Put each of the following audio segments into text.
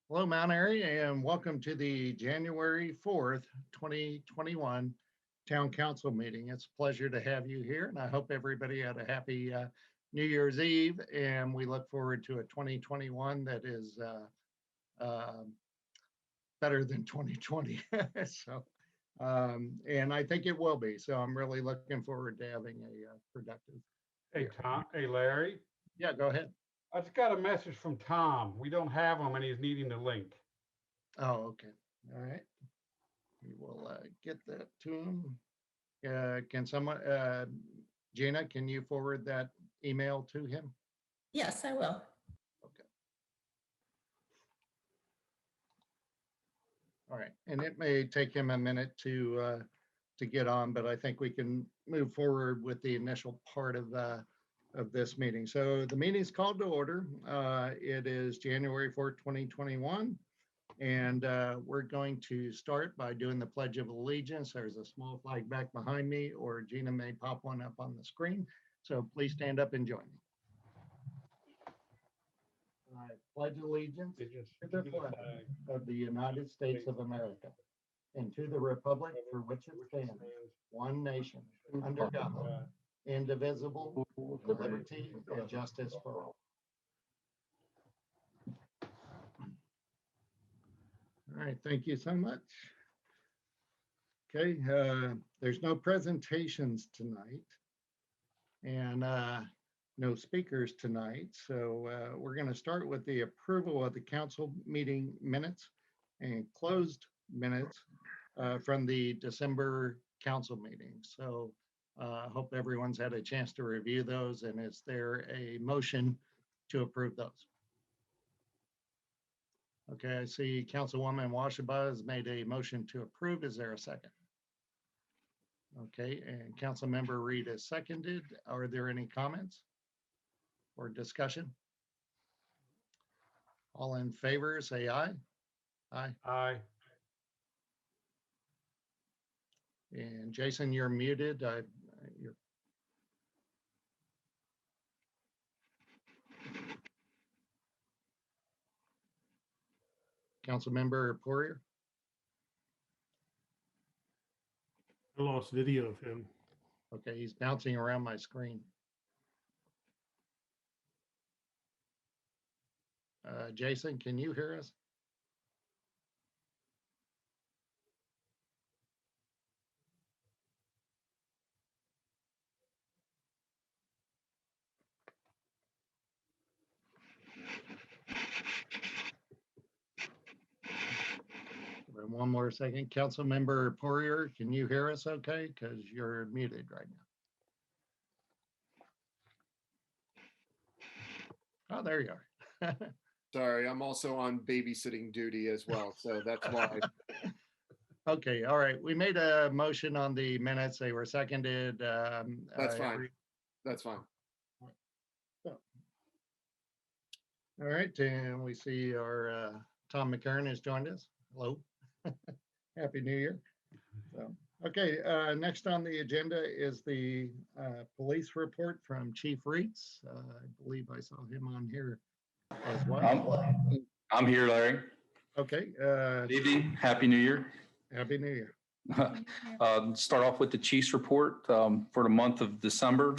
Hello, Mount Airy, and welcome to the January 4th, 2021 Town Council meeting. It's a pleasure to have you here, and I hope everybody had a happy New Year's Eve, and we look forward to a 2021 that is better than 2020. And I think it will be. So I'm really looking forward to having a productive. Hey, Tom. Hey, Larry. Yeah, go ahead. I just got a message from Tom. We don't have him and he's needing the link. Oh, okay. All right. We will get that to him. Can someone, Gina, can you forward that email to him? Yes, I will. Okay. All right. And it may take him a minute to get on, but I think we can move forward with the initial part of this meeting. So the meeting is called to order. It is January 4th, 2021. And we're going to start by doing the Pledge of Allegiance. There's a small flag back behind me, or Gina may pop one up on the screen. So please stand up and join me. I pledge allegiance to the flag of the United States of America and to the republic for which it stands, one nation, under God, indivisible, with liberty and justice for all. All right, thank you so much. Okay, there's no presentations tonight and no speakers tonight. So we're going to start with the approval of the council meeting minutes and closed minutes from the December council meeting. So I hope everyone's had a chance to review those, and is there a motion to approve those? Okay, I see Councilwoman Washaba has made a motion to approve. Is there a second? Okay, and Councilmember Reed has seconded. Are there any comments or discussion? All in favor, say aye. Aye. Aye. And Jason, you're muted. You're... Councilmember Poirier. I lost video of him. Okay, he's bouncing around my screen. Jason, can you hear us? One more second. Councilmember Poirier, can you hear us okay? Because you're muted right now. Oh, there you are. Sorry, I'm also on babysitting duty as well, so that's why. Okay, all right. We made a motion on the minutes. They were seconded. That's fine. That's fine. All right, and we see our Tom McCurran has joined us. Hello. Happy New Year. So, okay, next on the agenda is the police report from Chief Reitz. I believe I saw him on here as well. I'm here, Larry. Okay. Good evening. Happy New Year. Happy New Year. Start off with the Chief's report for the month of December.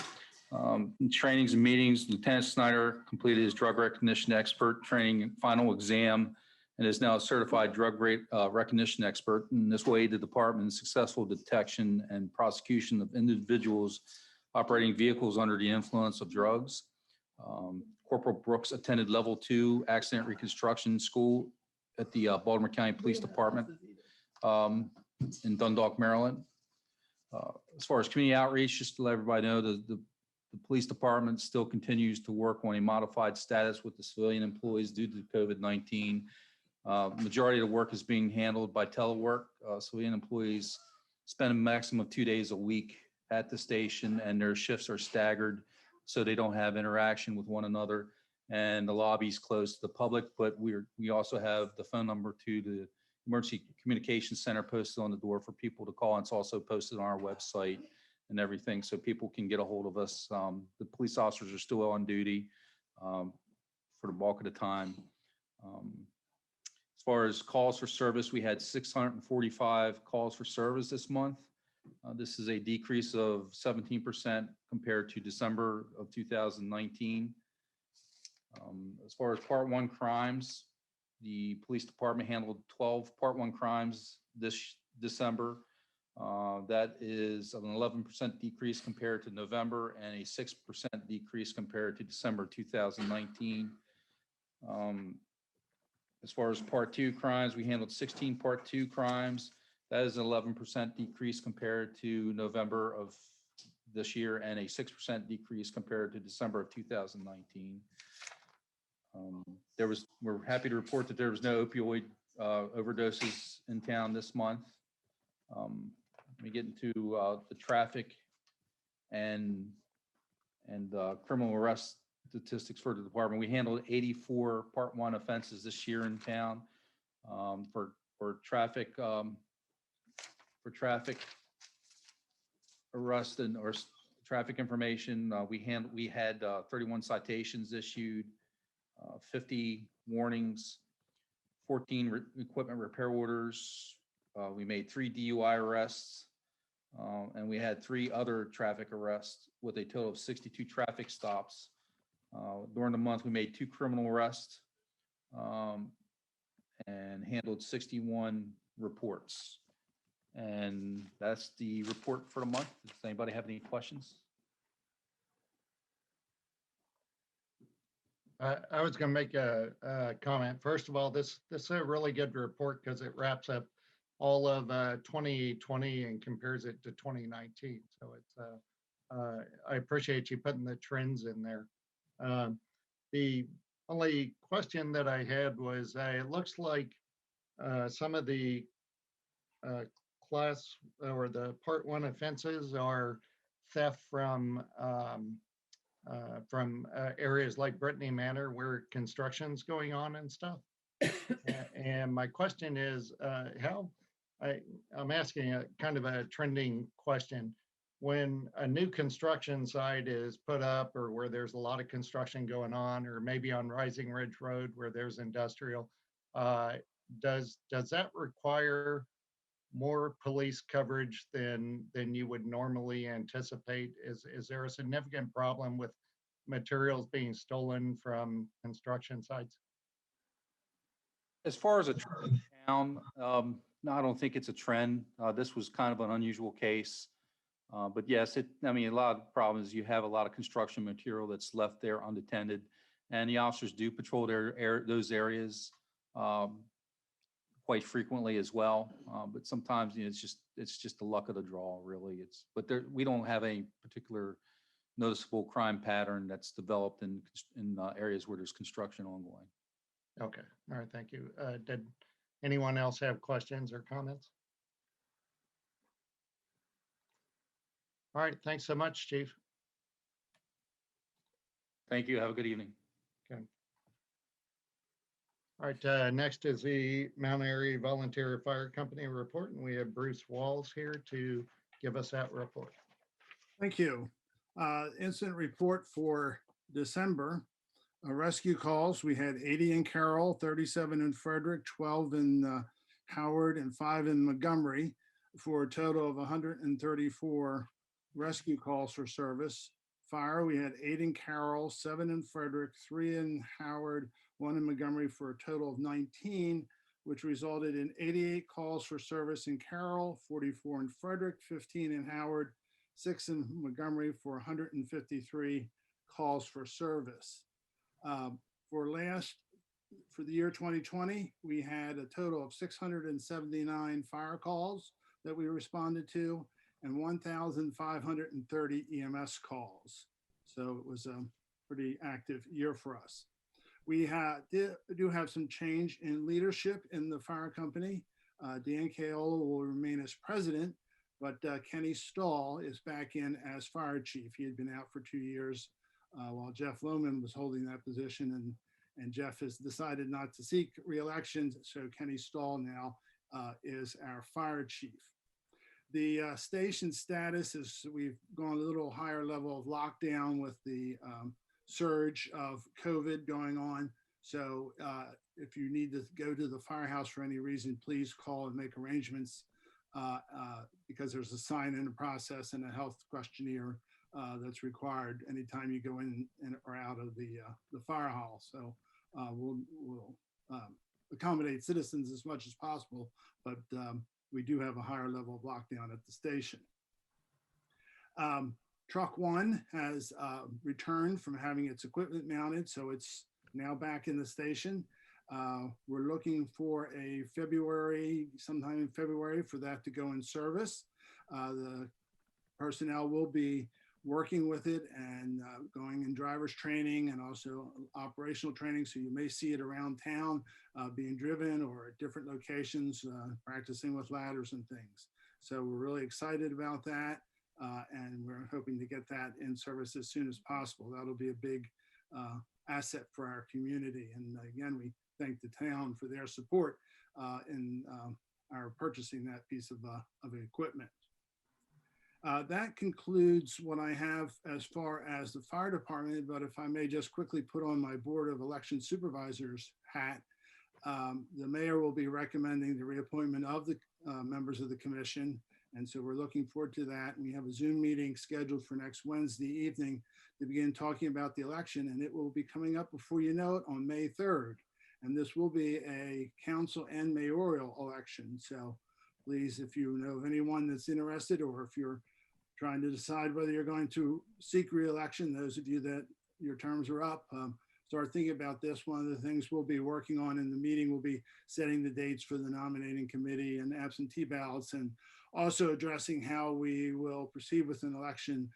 Trainings and meetings. Lieutenant Snyder completed his drug recognition expert training and final exam, and is now a certified drug recognition expert. In this way, the department successful detection and prosecution of individuals operating vehicles under the influence of drugs. Corporal Brooks attended level 2 accident reconstruction school at the Baltimore County Police Department in Dundalk, Maryland. As far as community outreach, just to let everybody know, the police department still continues to work on a modified status with the civilian employees due to COVID-19. Majority of the work is being handled by telework. Civilian employees spend a maximum of 2 days a week at the station, and their shifts are staggered so they don't have interaction with one another. And the lobby's closed to the public, but we also have the phone number to the Emergency Communications Center posted on the door for people to call. And it's also posted on our website and everything, so people can get a hold of us. The police officers are still on duty for the bulk of the time. far as calls for service, we had 645 calls for service this month. This is a decrease of 17% compared to December of 2019. As far as Part 1 crimes, the police department handled 12 Part 1 crimes this December. That is an 11% decrease compared to November and a 6% decrease compared to December 2019. As far as Part 2 crimes, we handled 16 Part 2 crimes. That is an 11% decrease compared to November of this year and a 6% decrease compared to December of 2019. We're happy to report that there was no opioid overdoses in town this month. Let me get into the traffic and criminal arrest statistics for the department. We handled 84 Part 1 offenses this year in town. For traffic arrest or traffic information, we had 31 citations issued, 50 warnings, 14 equipment repair orders. We made 3 DUI arrests, and we had 3 other traffic arrests with a total of 62 traffic stops. During the month, we made 2 criminal arrests and handled 61 reports. And that's the report for the month. Does anybody have any questions? I was going to make a comment. First of all, this is a really good report because it wraps up all of 2020 and compares it to 2019. So it's I appreciate you putting the trends in there. The only question that I had was it looks like some of the class or the Part 1 offenses are theft from areas like Brittany Manor where construction's going on and stuff. And my question is, I'm asking a kind of a trending question. When a new construction site is put up or where there's a lot of construction going on, or maybe on Rising Ridge Road where there's industrial, does that require more police coverage than you would normally anticipate? Is there a significant problem with materials being stolen from construction sites? As far as a trend in town, no, I don't think it's a trend. This was kind of an unusual case. But yes, a lot of problems. You have a lot of construction material that's left there unattended, and the officers do patrol those areas quite frequently as well. But sometimes it's just the luck of the draw, really. We don't have any particular noticeable crime pattern that's developed in areas where there's construction ongoing. Okay, all right, thank you. Did anyone else have questions or comments? All right, thanks so much, Chief. Thank you. Have a good evening. Okay. All right, next is the Mount Airy Volunteer Fire Company report, and we have Bruce Walls here to give us that report. Thank you. Incident report for December. Rescue calls, we had 80 in Carroll, 37 in Frederick, 12 in Howard, and 5 in Montgomery, for a total of 134 rescue calls for service. Fire, we had 8 in Carroll, 7 in Frederick, 3 in Howard, 1 in Montgomery, for a total of 19, which resulted in 88 calls for service in Carroll, 44 in Frederick, 15 in Howard, 6 in Montgomery, for 153 calls for service. For the year 2020, we had a total of 679 fire calls that we responded to and 1,530 EMS calls. So it was a pretty active year for us. We do have some change in leadership in the fire company. Dan Caola will remain as president, but Kenny Stahl is back in as fire chief. He had been out for 2 years while Jeff Lohman was holding that position, and Jeff has decided not to seek re-election, so Kenny Stahl now is our fire chief. The station status is we've gone a little higher level of lockdown with the surge of COVID going on. So if you need to go to the firehouse for any reason, please call and make arrangements because there's a sign-in process and a health questionnaire that's required anytime you go in or out of the fire hall. So we'll accommodate citizens as much as possible, but we do have a higher level of lockdown at the station. Truck 1 has returned from having its equipment mounted, so it's now back in the station. We're looking for sometime in February for that to go in service. The personnel will be working with it and going in driver's training and also operational training. So you may see it around town being driven or at different locations, practicing with ladders and things. So we're really excited about that. And we're hoping to get that in service as soon as possible. That'll be a big asset for our community. And again, we thank the town for their support in our purchasing that piece of equipment. That concludes what I have as far as the fire department, but if I may just quickly put on my Board of Election Supervisors hat, the mayor will be recommending the reappointment of the members of the commission. And so we're looking forward to that. We have a Zoom meeting scheduled for next Wednesday evening to begin talking about the election, and it will be coming up before you know it on May 3rd. And this will be a council and mayoral election. So please, if you know of anyone that's interested, or if you're trying to decide whether you're going to seek re-election, those of you that your terms are up, start thinking about this. One of the things we'll be working on in the meeting will be setting the dates for the nominating committee and absentee ballots, and also addressing how we will proceed with an election,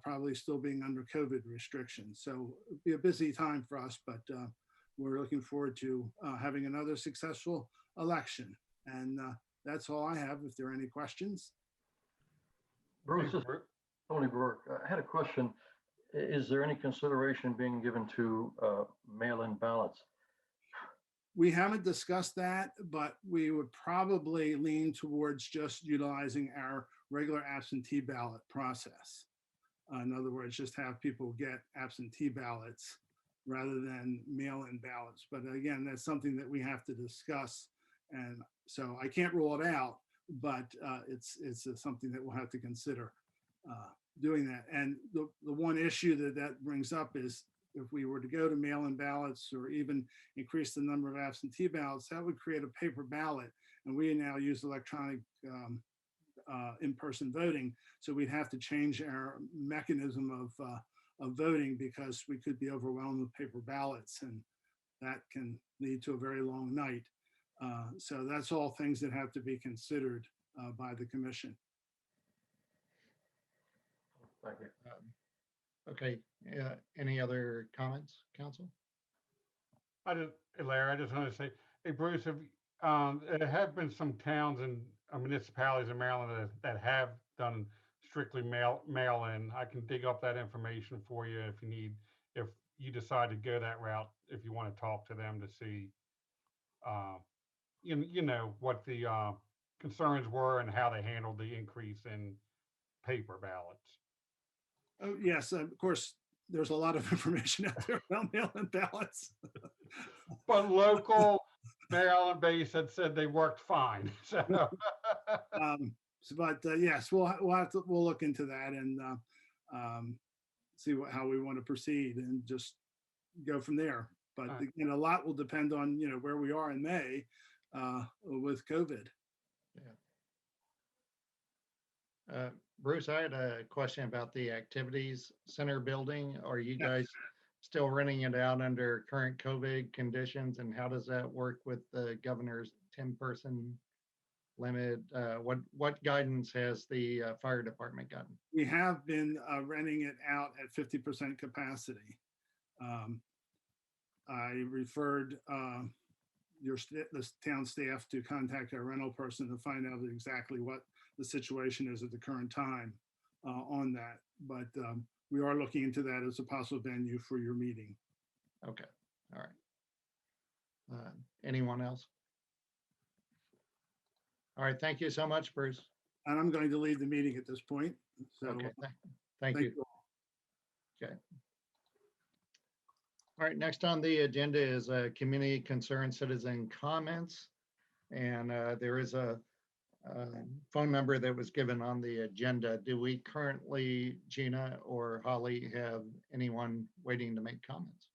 probably still being under COVID restrictions. So it'll be a busy time for us, but we're looking forward to having another successful election. And that's all I have. If there are any questions. Bruce, this is Tony Burke. I had a question. Is there any consideration being given to mail-in ballots? We haven't discussed that, but we would probably lean towards just utilizing our regular absentee ballot process. In other words, just have people get absentee ballots rather than mail-in ballots. But again, that's something that we have to discuss. And so I can't rule it out, but it's something that we'll have to consider doing that. And the one issue that brings up is if we were to go to mail-in ballots or even increase the number of absentee ballots, that would create a paper ballot. And we now use electronic in-person voting. So we'd have to change our mechanism of voting because we could be overwhelmed with paper ballots, and that can lead to a very long night. So that's all things that have to be considered by the commission. Thank you. Okay, any other comments, council? Hey, Larry, I just want to say, hey, Bruce, there have been some towns and municipalities in Maryland that have done strictly mail-in. I can dig up that information for you if you need, if you decide to go that route, if you want to talk to them to see, you know, what the concerns were and how they handled the increase in paper ballots. Oh, yes, of course, there's a lot of information out there about mail-in ballots. But local Maryland base had said they worked fine. So, Yes, we'll look into that and see how we want to proceed and just go from there. But All right. again, a lot will depend on where we are in May with COVID. Bruce, I had a question about the activities center building. Are you guys still renting it out under current COVID conditions? And how does that work with the governor's 10-person limit? What guidance has the fire department gotten? We have been renting it out at 50% capacity. I referred the town staff to contact our rental person to find out exactly what the situation is at the current time on that. But we are looking into that as a possible venue for your meeting. Okay, all right. Anyone else? All right, thank you so much, Bruce. And I'm going to leave the meeting at this point. So Okay, thank you. all. Okay. All right, next on the agenda is community concern citizen comments. And there is a phone number that was given on the agenda. Do we currently, Gina or Holly, have anyone waiting to make comments?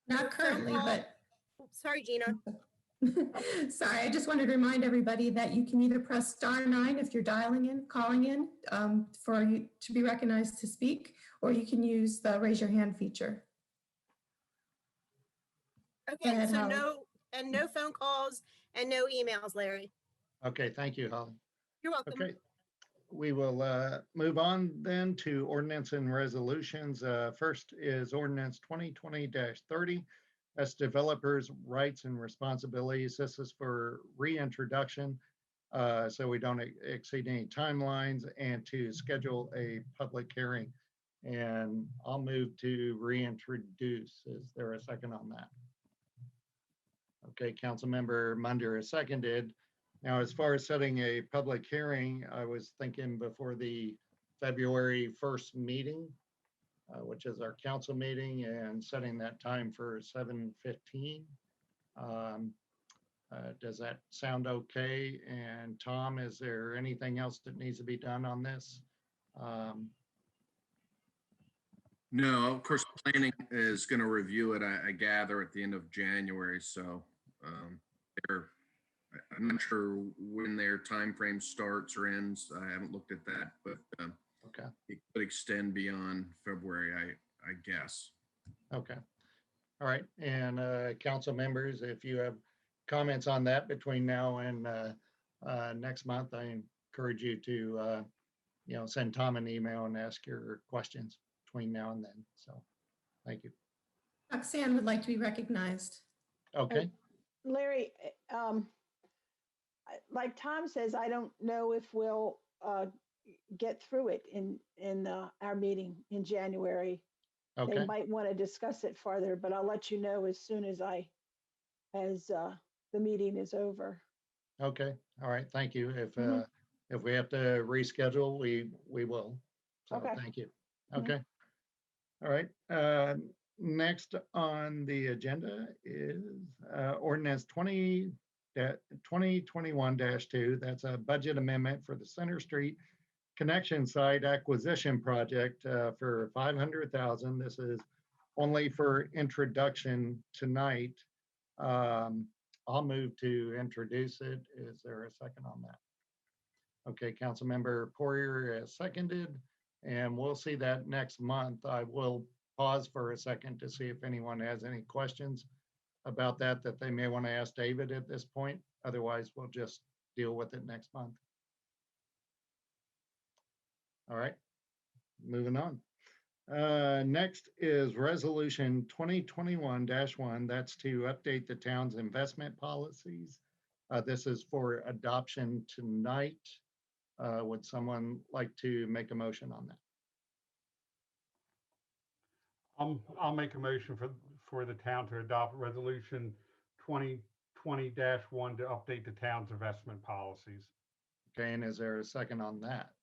Not currently, but Sorry, Gina. sorry, I just wanted to remind everybody that you can either press *9 if you're calling in for you to be recognized to speak, or you can use the raise your hand feature. Okay, ahead, so Holly. no phone calls and no emails, Larry. Okay, thank you, Holly. You're welcome. Okay, we will move on then to ordinance and resolutions. First is ordinance 2020-30. That's developers' rights and responsibilities. This is for reintroduction, so we don't exceed any timelines, and to schedule a public hearing. And I'll move to reintroduce. Is there a second on that? Okay, Councilmember Munder is seconded. Now, as far as setting a public hearing, I was thinking before the February 1st meeting, which is our council meeting, and setting that time for 7:15. Does that sound okay? And Tom, is there anything else that needs to be done on this? No, of course, planning is going to review it, I gather, at the end of January. So I'm not sure when their time frame starts or ends. I haven't looked at that, but Okay. it could extend beyond February, I guess. Okay. All right. And council members, if you have comments on that between now and next month, I encourage you to send Tom an email and ask your questions between now and then. So thank you. Roxanne would like to be recognized. Okay. Larry, like Tom says, I don't know if we'll get through it in our meeting in January. Okay. They might want to discuss it further, but I'll let you know as soon as the meeting is over. Okay. All right. Thank you. If we have to reschedule, we will. So Okay. thank you. Okay. All right. Next on the agenda is ordinance 2021-2. That's a budget amendment for the Center Street connection site acquisition project for $500,000. This is only for introduction tonight. I'll move to introduce it. Is there a second on that? Okay, Councilmember Poirier has seconded, and we'll see that next month. I will pause for a second to see if anyone has any questions about that they may want to ask David at this point. Otherwise, we'll just deal with it next month. All right, moving on. Next is resolution 2021-1. That's to update the town's investment policies. This is for adoption tonight. Would someone like to make a motion on that? I'll make a motion for the town to adopt resolution 2020-1 to update the town's investment policies. Okay, and is there a second on that?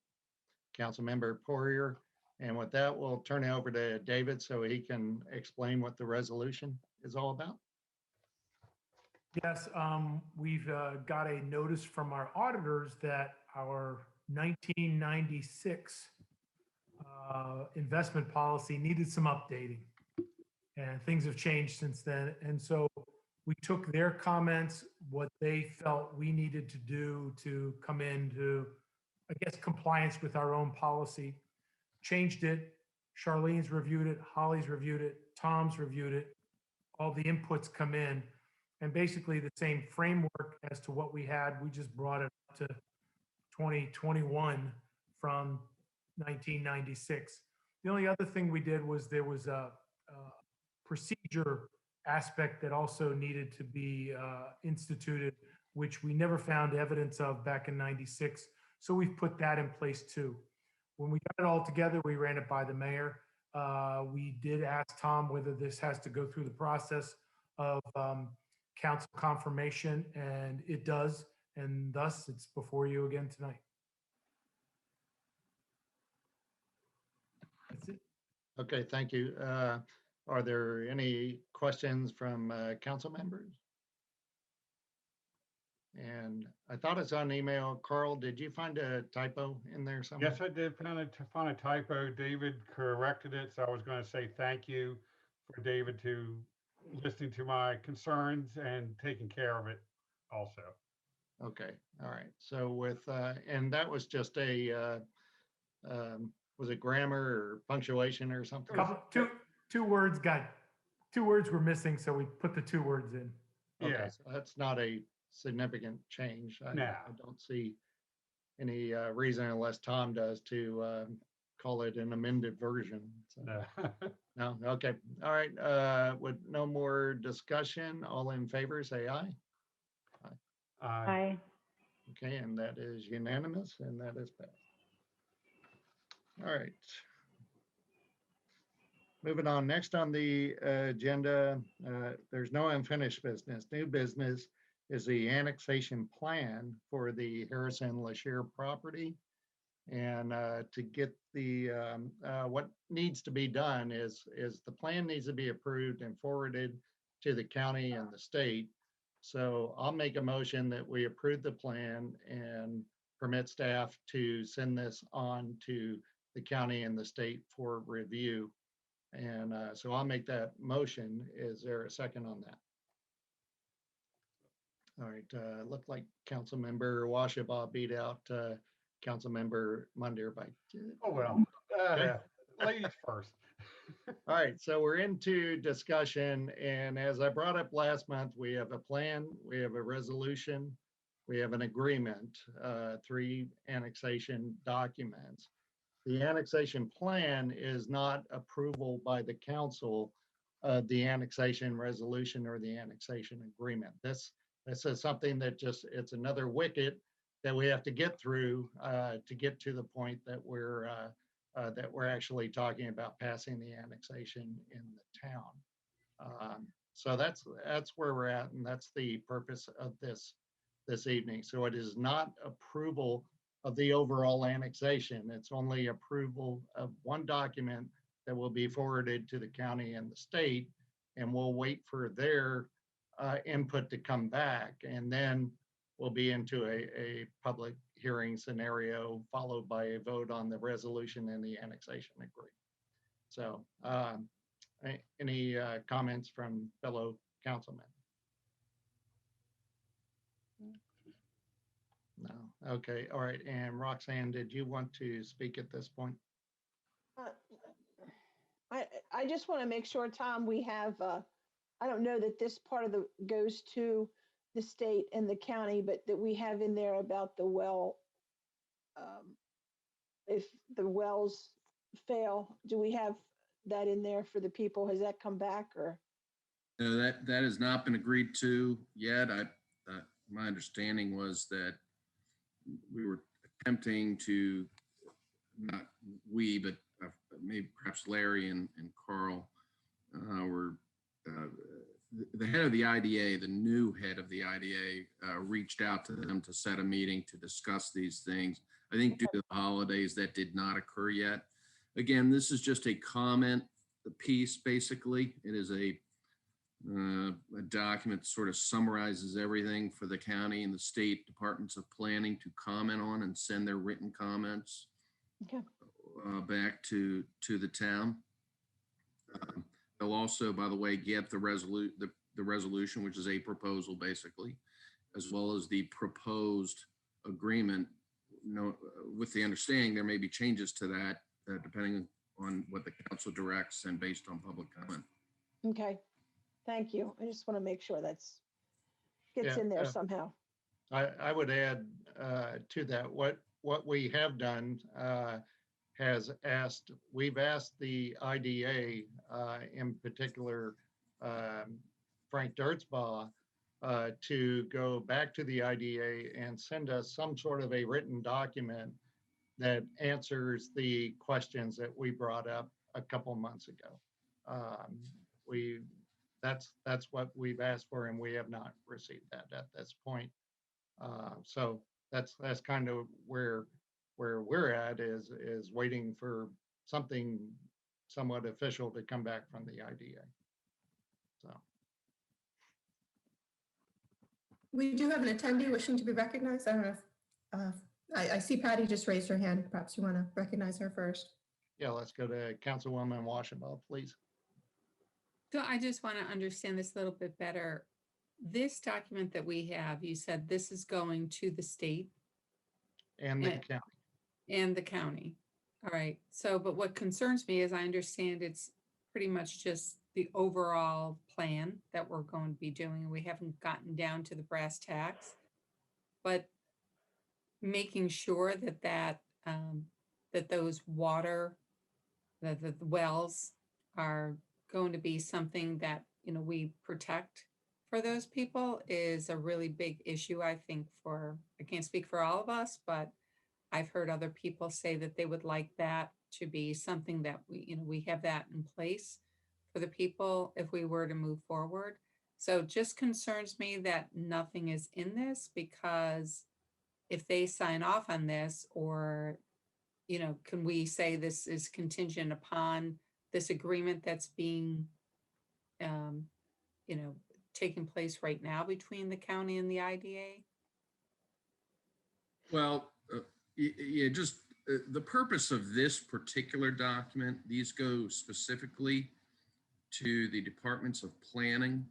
Councilmember Poirier. And with that, we'll turn it over to David so he can explain what the resolution is all about. Yes, we've got a notice from our auditors that our 1996 investment policy needed some updating, and things have changed since then. And so we took their comments, what they felt we needed to do to come into, I guess, compliance with our own policy, changed it. Charlene's reviewed it, Holly's reviewed it, Tom's reviewed it. All the inputs come in, and basically the same framework as to what we had. We just brought it up to 2021 from 1996. The only other thing we did was there was a procedure aspect that also needed to be instituted, which we never found evidence of back in 96. So we've put that in place too. When we got it all together, we ran it by the mayor. We did ask Tom whether this has to go through the process of council confirmation, and it does. And thus, it's before you again tonight. That's it. Okay, thank you. Are there any questions from council members? And I thought it's on email. Carl, did you find a typo in there somewhere? Yes, I did find a typo. David corrected it, so I was going to say thank you for David to listening to my concerns and taking care of it also. Okay, all right. So with, and that was just a, was it grammar or punctuation or something? Two words were missing, so we put the 2 words in. Okay, Yeah. so that's not a significant change. No. I don't see any reason unless Tom does to call it an amended version. So, No. no, okay, all right. With no more discussion, all in favor, say aye. Aye. Okay, and that is unanimous, and that is passed. All right. Moving on, next on the agenda, there's no unfinished business. New business is the annexation plan for the Harrison LaShire property. And to get the, what needs to be done is the plan needs to be approved and forwarded to the county and the state. So I'll make a motion that we approve the plan and permit staff to send this on to the county and the state for review. And so I'll make that motion. Is there a second on that? All right, looked like Councilmember Washabaugh beat out Councilmember Mundir by. Oh, well. Okay. Ladies first. All right, so we're into discussion, and as I brought up last month, we have a plan, we have a resolution, we have an agreement, 3 annexation documents. The annexation plan is not approval by the council of the annexation resolution or the annexation agreement. This is something that just, it's another wicket that we have to get through to get to the point that we're actually talking about passing the annexation in the town. So that's where we're at, and that's the purpose of this evening. So it is not approval of the overall annexation. It's only approval of one document that will be forwarded to the county and the state, and we'll wait for their input to come back, and then we'll be into a public hearing scenario followed by a vote on the resolution and the annexation agreement. So any comments from fellow councilmen? No. Okay. All right. And Roxanne, did you want to speak at this point? I just want to make sure, Tom, we have, I don't know that this part of the goes to the state and the county, but that we have in there about the well, if the wells fail, do we have that in there for the people? Has that come back or? No, that has not been agreed to yet. My understanding was that we were attempting to, not we, but maybe perhaps Larry and Carl were, the head of the IDA, the new head of the IDA, reached out to them to set a meeting to discuss these things. I think due to the holidays, that did not occur yet. Again, this is just a comment piece, basically. It is a document that sort of summarizes everything for the county and the state departments of planning to comment on and send their written comments back to the town. They'll also, by the way, get the resolution, which is a proposal basically, as well as the proposed agreement, with the understanding there may be changes to that depending on what the council directs and based on public comment. Okay. Thank you. I just want to make sure that's gets in there somehow. I would add to that, what we have done we've asked the IDA, in particular, Frank Dirtsbaugh, to go back to the IDA and send us some sort of a written document that answers the questions that we brought up a couple months ago. That's what we've asked for, and we have not received that at this point. So that's kind of where we're at is waiting for something somewhat official to come back from the IDA. So, We do have an attendee wishing to be recognized. I don't know if, I see Patty just raised her hand. Perhaps you want to recognize her first. yeah, let's go to Councilwoman Washington, please. So I just want to understand this a little bit better. This document that we have, you said this is going to the state And the Yeah. county. and the county. All right. So, but what concerns me is I understand it's pretty much just the overall plan that we're going to be doing. We haven't gotten down to the brass tacks, but making sure that those water, that the wells are going to be something that, we protect for those people is a really big issue, I think, I can't speak for all of us, but I've heard other people say that they would like that to be something that we have that in place for the people if we were to move forward. So it just concerns me that nothing is in this, because if they sign off on this, or, can we say this is contingent upon this agreement that's being, taking place right now between the county and the IDA? Well, just the purpose of this particular document, these go specifically to the departments of planning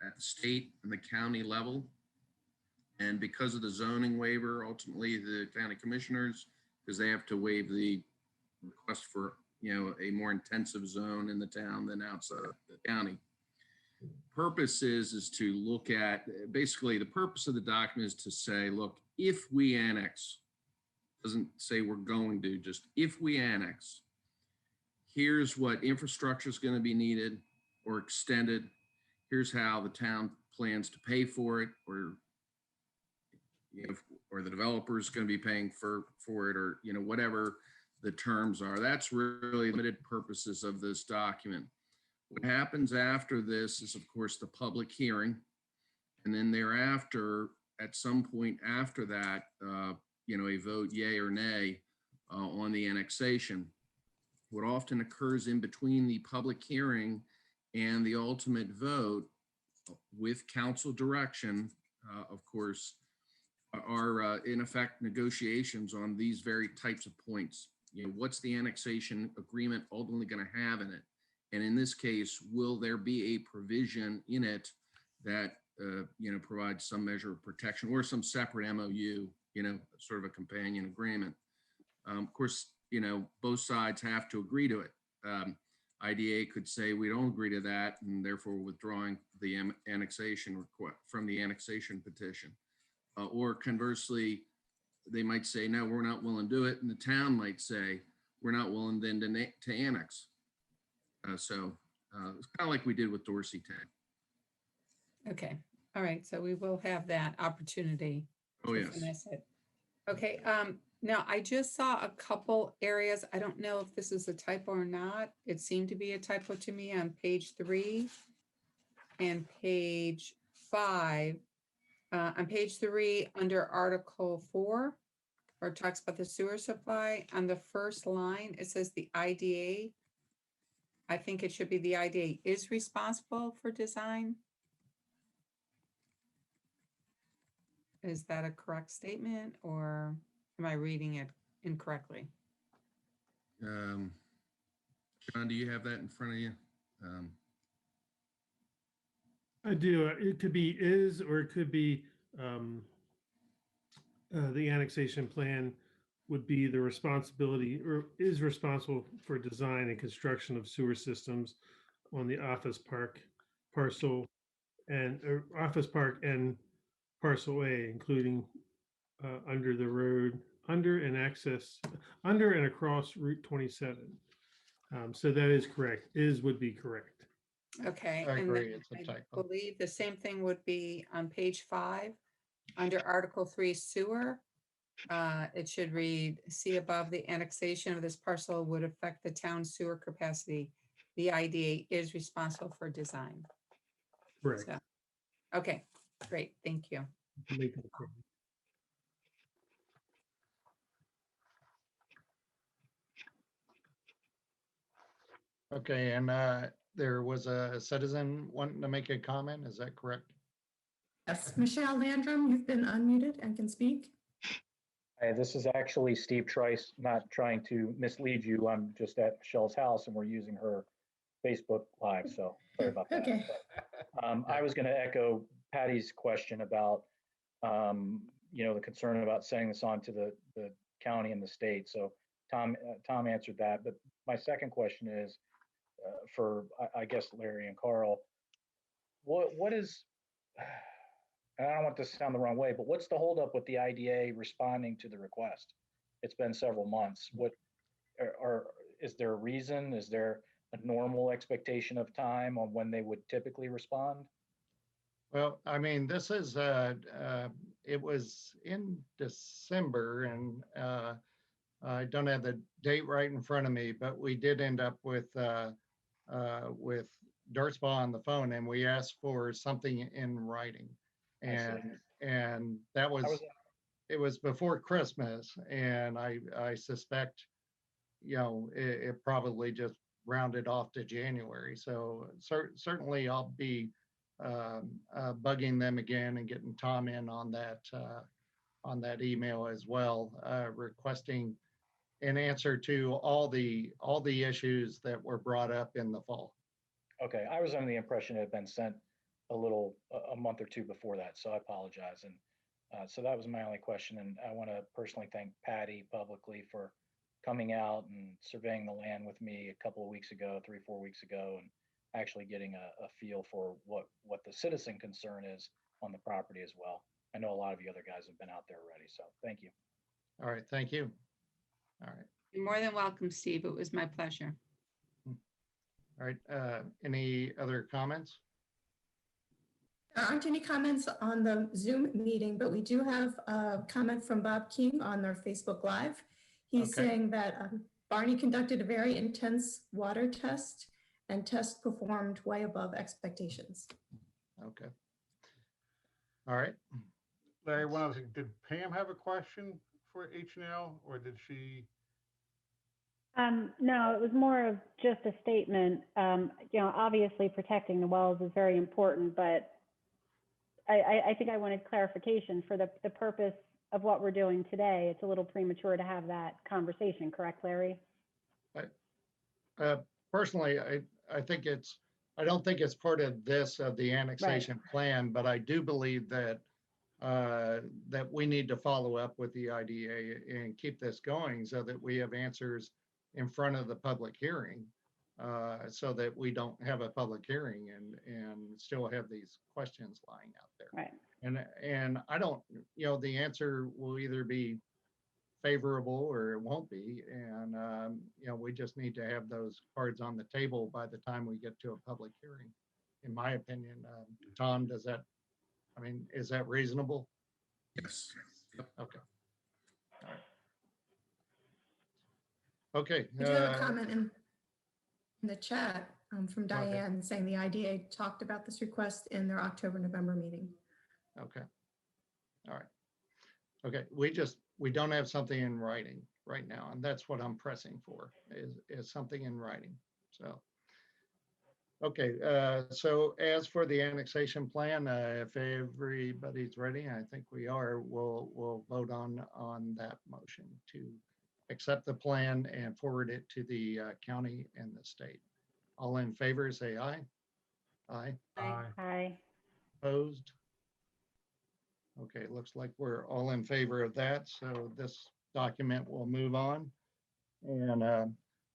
at the state and the county level. And because of the zoning waiver, ultimately the county commissioners, because they have to waive the request for, a more intensive zone in the town than outside the county. Purpose is to look at, basically the purpose of the document is to say, look, if we annex, doesn't say we're going to, just if we annex, here's what infrastructure is going to be needed or extended. Here's how the town plans to pay for it, or or the developer is going to be paying for it, or whatever the terms are. That's really limited purposes of this document. What happens after this is, of course, the public hearing, and then thereafter, at some point after that, a vote yay or nay on the annexation. What often occurs in between the public hearing and the ultimate vote, with council direction, of course, are in effect negotiations on these very types of points. What's the annexation agreement ultimately going to have in it? And in this case, will there be a provision in it that, provides some measure of protection, or some separate MOU, sort of a companion agreement? Of course, both sides have to agree to it. IDA could say we don't agree to that, and therefore withdrawing the annexation request from the annexation petition. Or conversely, they might say, no, we're not willing to do it. And the town might say, we're not willing then to annex. So it's kind of like we did with Dorsey Tag. Okay. All right. So we will have that opportunity. Oh, to yes. finesse it. Okay. Now I just saw a couple areas. I don't know if this is a typo or not. It seemed to be a typo to me on page 3 and page 5. On page 3, under Article 4, where it talks about the sewer supply, on the first line, it says the IDA. I think it should be the IDA is responsible for design. Is that a correct statement, or am I reading it incorrectly? John, do you have that in front of you? I do. It could be is, or it could be the annexation plan would be the responsibility, or is responsible for design and construction of sewer systems on the office park parcel and office park and parcel A, including under the road, under and across Route 27. So that is correct. Is would be correct. Okay. I and agree, then it's a I typo. believe the same thing would be on page 5, under Article 3 sewer. It should read, see above, the annexation of this parcel would affect the town sewer capacity. The IDA is responsible for design. Correct. So, okay, great, thank you. Make that correct. Okay, and there was a citizen wanting to make a comment, is that correct? Yes, Michelle Landrum, you've been unmuted and can speak. Hey, this is actually Steve Trice, not trying to mislead you. I'm just at Michelle's house and we're using her Facebook Live, so sorry about that. Okay. I was going to echo Patty's question about, the concern about sending this on to the county and the state. So Tom answered that. But my second question is for, I guess, Larry and Carl. What is, and I don't want this to sound the wrong way, but what's the holdup with the IDA responding to the request? It's been several months. Is there a reason? Is there a normal expectation of time on when they would typically respond? Well, I mean, this is, it was in December and I don't have the date right in front of me, but we did end up with Dartspaw on the phone and we asked for something in writing. And that was, it was before Christmas and I suspect, it probably just rounded off to January. So certainly I'll be bugging them again and getting Tom in on that email as well, requesting an answer to all the issues that were brought up in the fall. Okay, I was under the impression it had been sent a month or two before that, so I apologize. And so that was my only question. And I want to personally thank Patty publicly for coming out and surveying the land with me a couple of weeks ago, 3-4 weeks ago, and actually getting a feel for what the citizen concern is on the property as well. I know a lot of you other guys have been out there already, so thank you. All right, thank you. All right. You're more than welcome, Steve. It was my pleasure. All right, any other comments? There aren't any comments on the Zoom meeting, but we do have a comment from Bob King on their Facebook Live. He's saying that Barney conducted a very intense water test and test performed way above expectations. Okay. All right. Larry, one other thing, did Pam have a question for H&L or did she? No, it was more of just a statement. Obviously protecting the wells is very important, but I think I wanted clarification for the purpose of what we're doing today. It's a little premature to have that conversation, correct, Larry? Personally, I think I don't think it's part of the annexation plan, but I do believe that that we need to follow up with the IDA and keep this going so that we have answers in front of the public hearing, so that we don't have a public hearing and still have these questions lying out there. Right. And I don't, the answer will either be favorable or it won't be. And, we just need to have those cards on the table by the time we get to a public hearing, in my opinion. Tom, is that reasonable? Yes. Yep. Okay. All right. Okay. We do have a comment in the chat from Diane saying the IDA talked about this request in their October-November meeting. Okay. All right. Okay. We don't have something in writing right now, and that's what I'm pressing for is something in writing. So, okay. So as for the annexation plan, if everybody's ready, I think we are, we'll vote on that motion to accept the plan and forward it to the county and the state. All in favor, say aye. Aye. Aye. Aye. Opposed? Okay, looks like we're all in favor of that. So this document will move on. And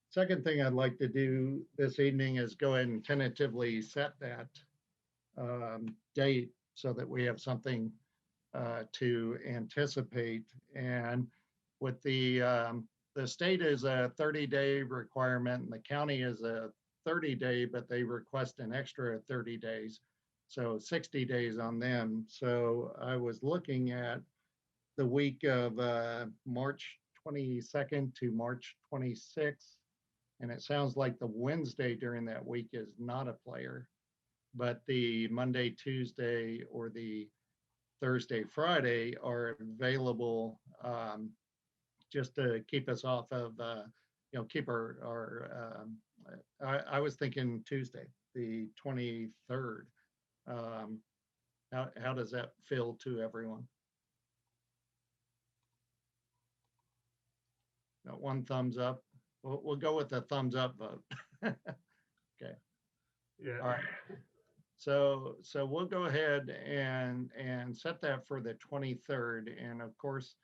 second thing I'd like to do this evening is go ahead and tentatively set that date so that we have something to anticipate. And with the state is a 30-day requirement and the county is a 30-day, but they request an extra 30 days. So 60 days on them. So I was looking at the week of March 22nd to March 26th. And it sounds like the Wednesday during that week is not a player, but the Monday, Tuesday, or the Thursday, Friday are available just to keep us off of keep I was thinking Tuesday, the 23rd. How does that feel to everyone? Got one thumbs up. We'll go with the thumbs up vote. Okay. Yeah. All right. So we'll go ahead and set that for the 23rd. And of course,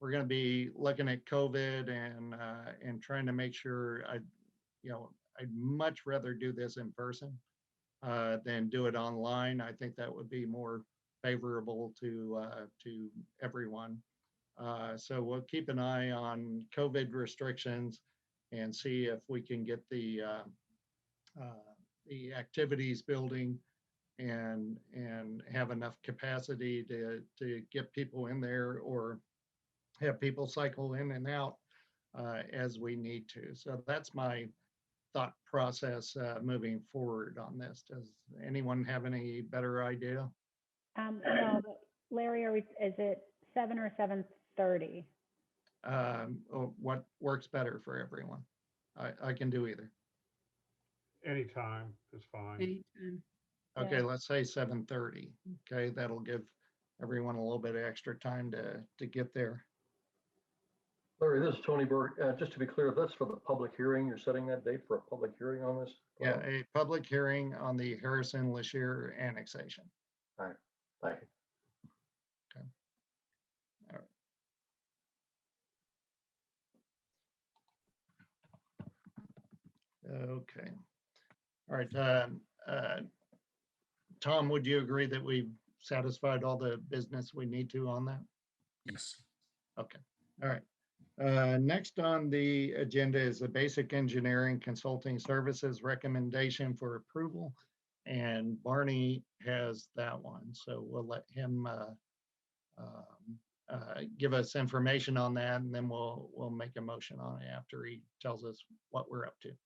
we're going to be looking at COVID and trying to make sure I'd much rather do this in person than do it online. I think that would be more favorable to everyone. So we'll keep an eye on COVID restrictions and see if we can get the activities building and have enough capacity to get people in there or have people cycle in and out as we need to. So that's my thought process moving forward on this. Does anyone have any better idea? No, but Larry, is it 7 or 7:30? What works better for everyone? I can do either. Anytime is fine. Anytime. Okay, Yeah. let's say 7:30. Okay, that'll give everyone a little bit of extra time to get there. Larry, this is Tony Burke. Just to be clear, that's for the public hearing. You're setting that date for a public hearing on this? Yeah, a public hearing on the Harrison-Lashir annexation. All right, thank you. Okay. All right. Okay. All right. Tom, would you agree that we've satisfied all the business we need to on that? Yes. Okay. All right. Next on the agenda is the basic engineering consulting services recommendation for approval. And Barney has that one. So we'll let him give us information on that, and then we'll make a motion on it after he tells us what we're up to.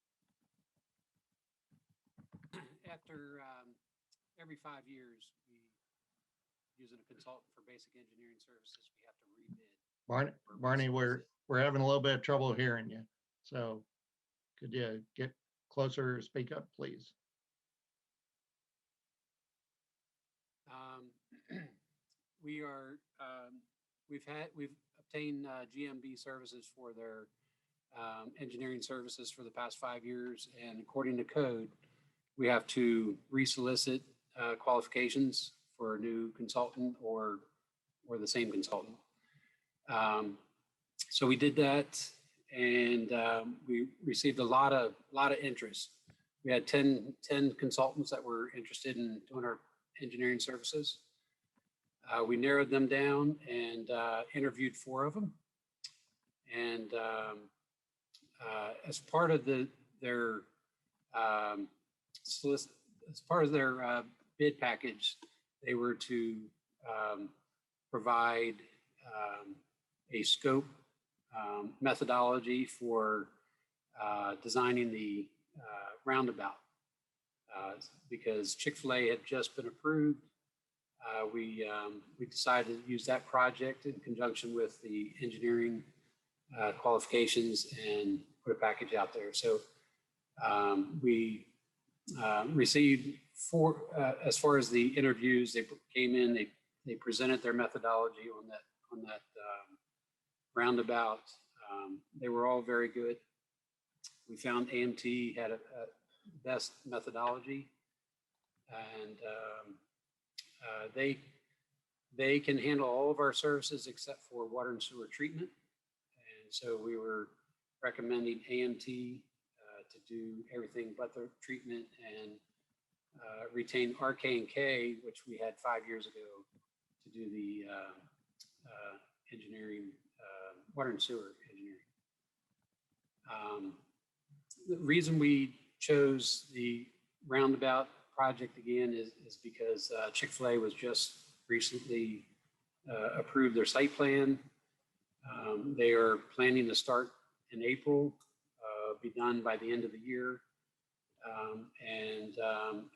After every 5 years, we using a consultant for basic engineering services, we have to rebid. Barney, we're having a little bit of trouble hearing you. So could you get closer or speak up, please? We've obtained GMB services for their engineering services for the past 5 years, and according to code, we have to resolicit qualifications for a new consultant or the same consultant. So we did that, and we received a lot of interest. We had 10 consultants that were interested in doing our engineering services. We narrowed them down and interviewed 4 of them. And as part of their bid package, they were to provide a scope methodology for designing the roundabout. Because Chick-fil-A had just been approved, we decided to use that project in conjunction with the engineering qualifications and put a package out there. So we received 4, as far as the interviews, they came in, they presented their methodology on that roundabout. They were all very good. We found AMT had a best methodology, and they can handle all of our services except for water and sewer treatment. And so we were recommending AMT to do everything but the treatment and retain RK&K, which we had 5 years ago, to do the engineering, water and sewer engineering. The reason we chose the roundabout project again is because Chick-fil-A was just recently approved their site plan. They are planning to start in April, be done by the end of the year.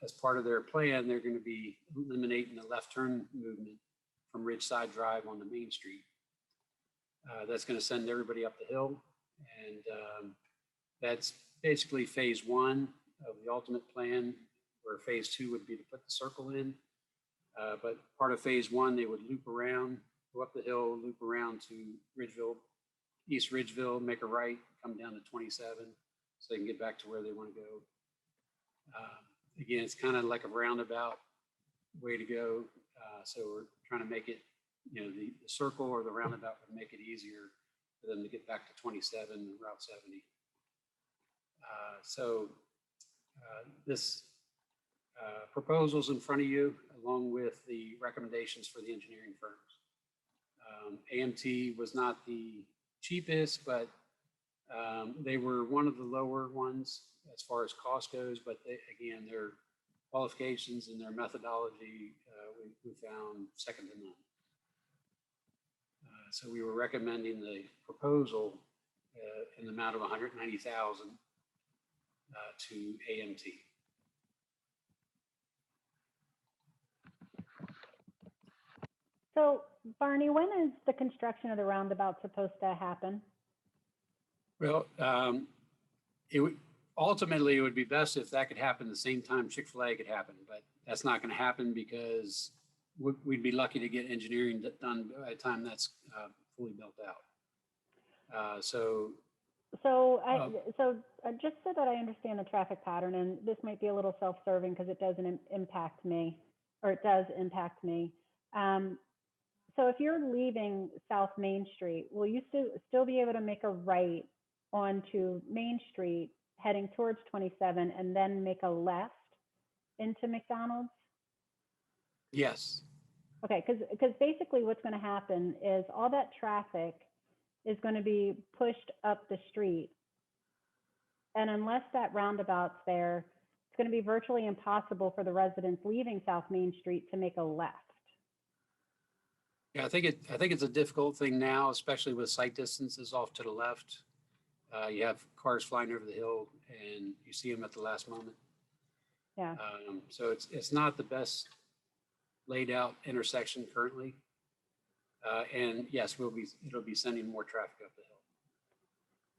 As part of their plan, they're going to be eliminating the left turn movement from Ridgeside Drive onto Main Street. That's going to send everybody up the hill. And That's basically phase one of the ultimate plan, where phase two would be to put the circle in. But part of phase one, they would loop around, go up the hill, loop around to Ridgeville, East Ridgeville, make a right, come down to 27, so they can get back to where they want to go. Again, it's kind of like a roundabout way to go. So we're trying to make it, the circle or the roundabout would make it easier for them to get back to 27 and Route 70. This proposal's in front of you, along with the recommendations for the engineering firms. AMT was not the cheapest, but they were one of the lower ones as far as cost goes, but again, their qualifications and their methodology, we found second to none. So we were recommending the proposal in the amount of $190,000 to AMT. So Barney, when is the construction of the roundabout supposed to happen? Well, ultimately, it would be best if that could happen the same time Chick-fil-A could happen, but that's not going to happen because we'd be lucky to get engineering done by the time that's fully built out. So just so that I understand the traffic pattern, and this might be a little self-serving because it doesn't impact me, or it does impact me. So if you're leaving South Main Street, will you still be able to make a right onto Main Street heading towards 27 and then make a left into McDonald's? Yes. Okay, because basically what's going to happen is all that traffic is going to be pushed up the street. And unless that roundabout's there, it's going to be virtually impossible for the residents leaving South Main Street to make a left. Yeah, I think it's a difficult thing now, especially with sight distances off to the left. You have cars flying over the hill, and you see them at the last moment. Yeah. So it's not the best laid out intersection currently. And yes, it'll be sending more traffic up the hill.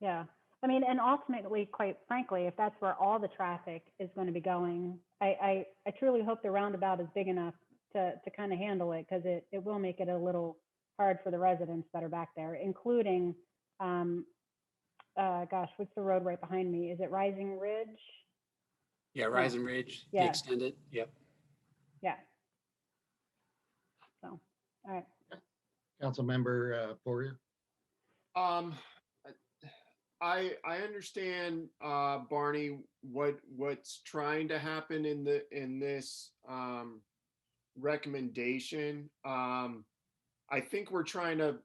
Yeah. I mean, and ultimately, quite frankly, if that's where all the traffic is going to be going, I truly hope the roundabout is big enough to kind of handle it, because it will make it a little hard for the residents that are back there, including, gosh, what's the road right behind me? Is it Rising Ridge? Yeah, Rising Ridge, Yeah. the extended, yep. Yeah. So, all right. Councilmember Poirier. I understand, Barney, what's trying to happen in this recommendation. I think we're trying to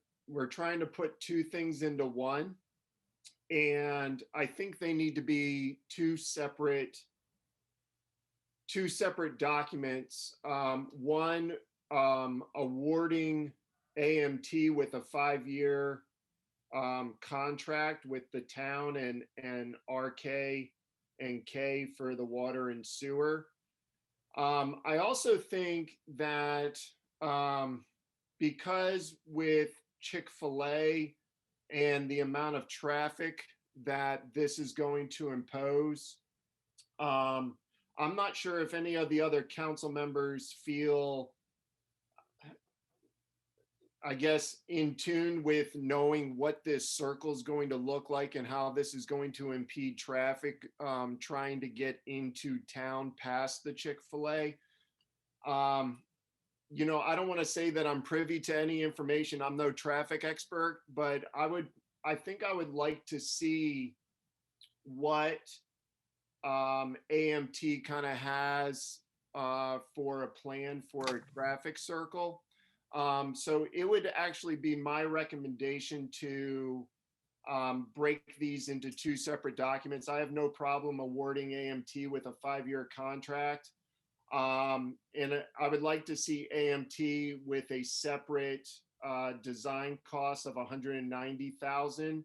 put two things into one, and I think they need to be two separate documents. One, awarding AMT with a 5-year contract with the town and RK and K for the water and sewer. I also think that because with Chick-fil-A and the amount of traffic that this is going to impose, I'm not sure if any of the other council members feel, I guess, in tune with knowing what this circle is going to look like and how this is going to impede traffic trying to get into town past the Chick-fil-A. I don't want to say that I'm privy to any information. I'm no traffic expert, but I think I would like to see what AMT kind of has for a plan for a traffic circle. So it would actually be my recommendation to break these into two separate documents. I have no problem awarding AMT with a 5-year contract. And I would like to see AMT with a separate design cost of $190,000.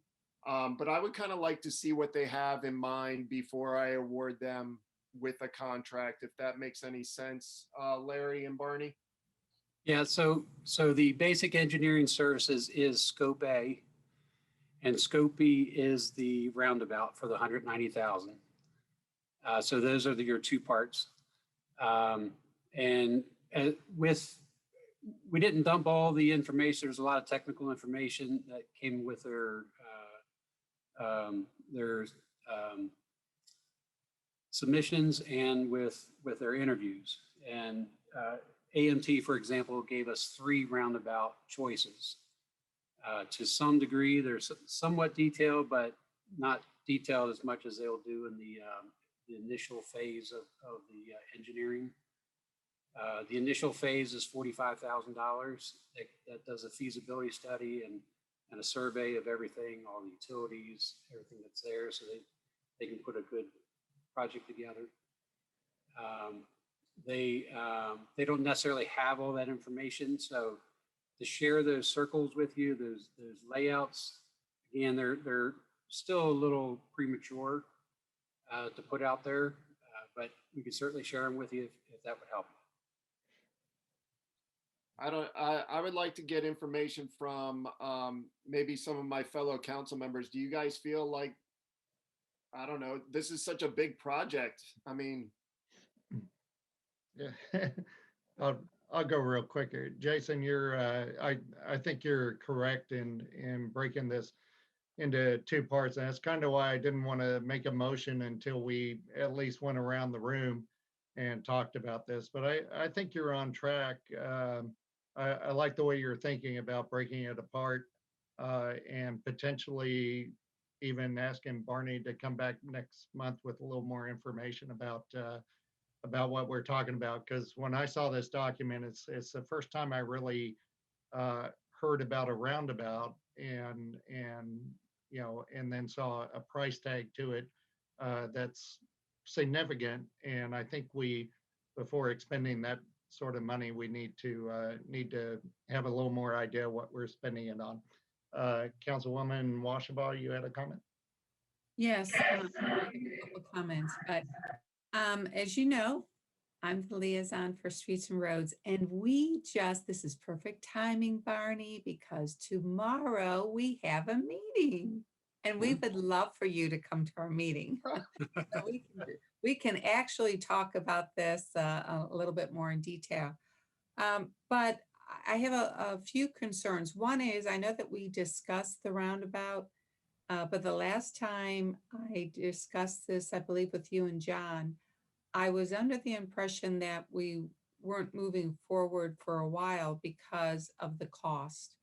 But I would kind of like to see what they have in mind before I award them with a contract, if that makes any sense, Larry and Barney. Yeah, so the basic engineering services is scope A, and Skokie is the roundabout for the 190,000. So those are your two parts. And we didn't dump all the information. There's a lot of technical information that came with their submissions and with their interviews. And AMT, for example, gave us 3 roundabout choices. To some degree, they're somewhat detailed, but not detailed as much as they'll do in the initial phase of the engineering. The initial phase is $45,000. That does a feasibility study and a survey of everything, all the utilities, everything that's there, so they can put a good project together. They don't necessarily have all that information, so to share those circles with you, those layouts, again, they're still a little premature to put out there, but we can certainly share them with you if that would help. I would like to get information from maybe some of my fellow council members. Do you guys feel like, I don't know, this is such a big project? I mean, Yeah, I'll go real quick here. Jason, I think you're correct in breaking this into 2 parts, and that's kind of why I didn't want to make a motion until we at least went around the room and talked about this. But I think you're on track. I like the way you're thinking about breaking it apart and potentially even asking Barney to come back next month with a little more information about what we're talking about. Because when I saw this document, it's the first time I really heard about a roundabout and then saw a price tag to it that's significant. And I think before expending that sort of money, we need to have a little more idea what we're spending it on. Councilwoman Washabaugh, you had a comment? Yes, I have a couple of comments, but as you know, I'm the liaison for streets and roads, and this is perfect timing, Barney, because tomorrow we have a meeting and we would love for you to come to our meeting. So we can actually talk about this a little bit more in detail. But I have a few concerns. One is, I know that we discussed the roundabout, but the last time I discussed this, I believe with you and John, I was under the impression that we weren't moving forward for a while because of the cost,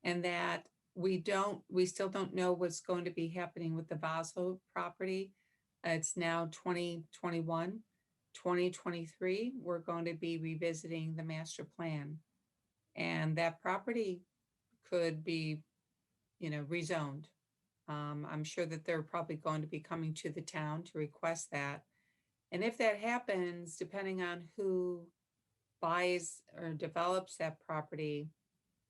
and that we still don't know what's going to be happening with the Basel property. It's now 2021, 2023. We're going to be revisiting the master plan, and that property could be, rezoned. I'm sure that they're probably going to be coming to the town to request that. And if that happens, depending on who buys or develops that property,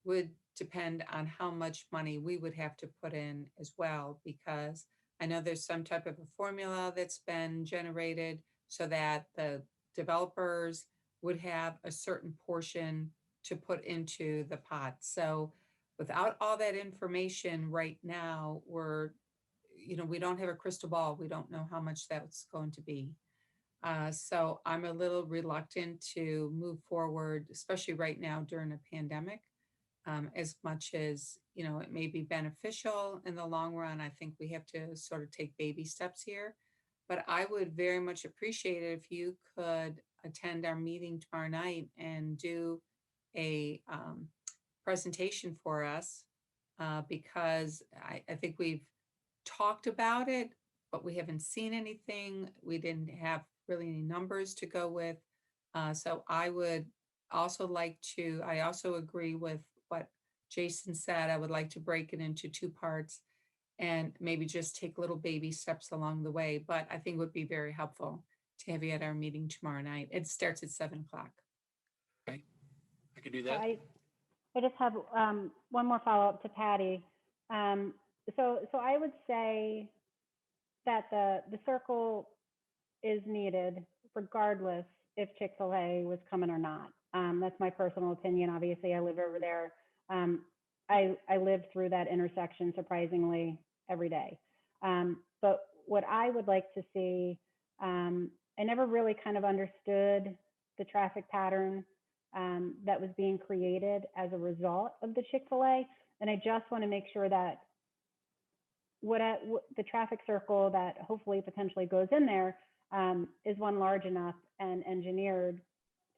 would depend on how much money we would have to put in as well, because I know there's some type of a formula that's been generated so that the developers would have a certain portion to put into the pot. So without all that information right now, we don't have a crystal ball. We don't know how much that's going to be. So I'm a little reluctant to move forward, especially right now during a pandemic. As much as, it may be beneficial in the long run, I think we have to sort of take baby steps here. But I would very much appreciate it if you could attend our meeting tomorrow night and do a presentation for us, because I think we've talked about it, but we haven't seen anything. We didn't have really any numbers to go with. So I would also I also agree with what Jason said. I would like to break it into 2 parts and maybe just take little baby steps along the way. But I think it would be very helpful to have you at our meeting tomorrow night. It starts at 7:00. Okay, I could do that. I just have one more follow-up to Patty. So I would say that the circle is needed regardless if Chick-fil-A was coming or not. That's my personal opinion. Obviously, I live over there. I live through that intersection surprisingly every day. But what I would like to see, I never really kind of understood the traffic pattern that was being created as a result of the Chick-fil-A. And I just want to make sure that the traffic circle that hopefully potentially goes in there is one large enough and engineered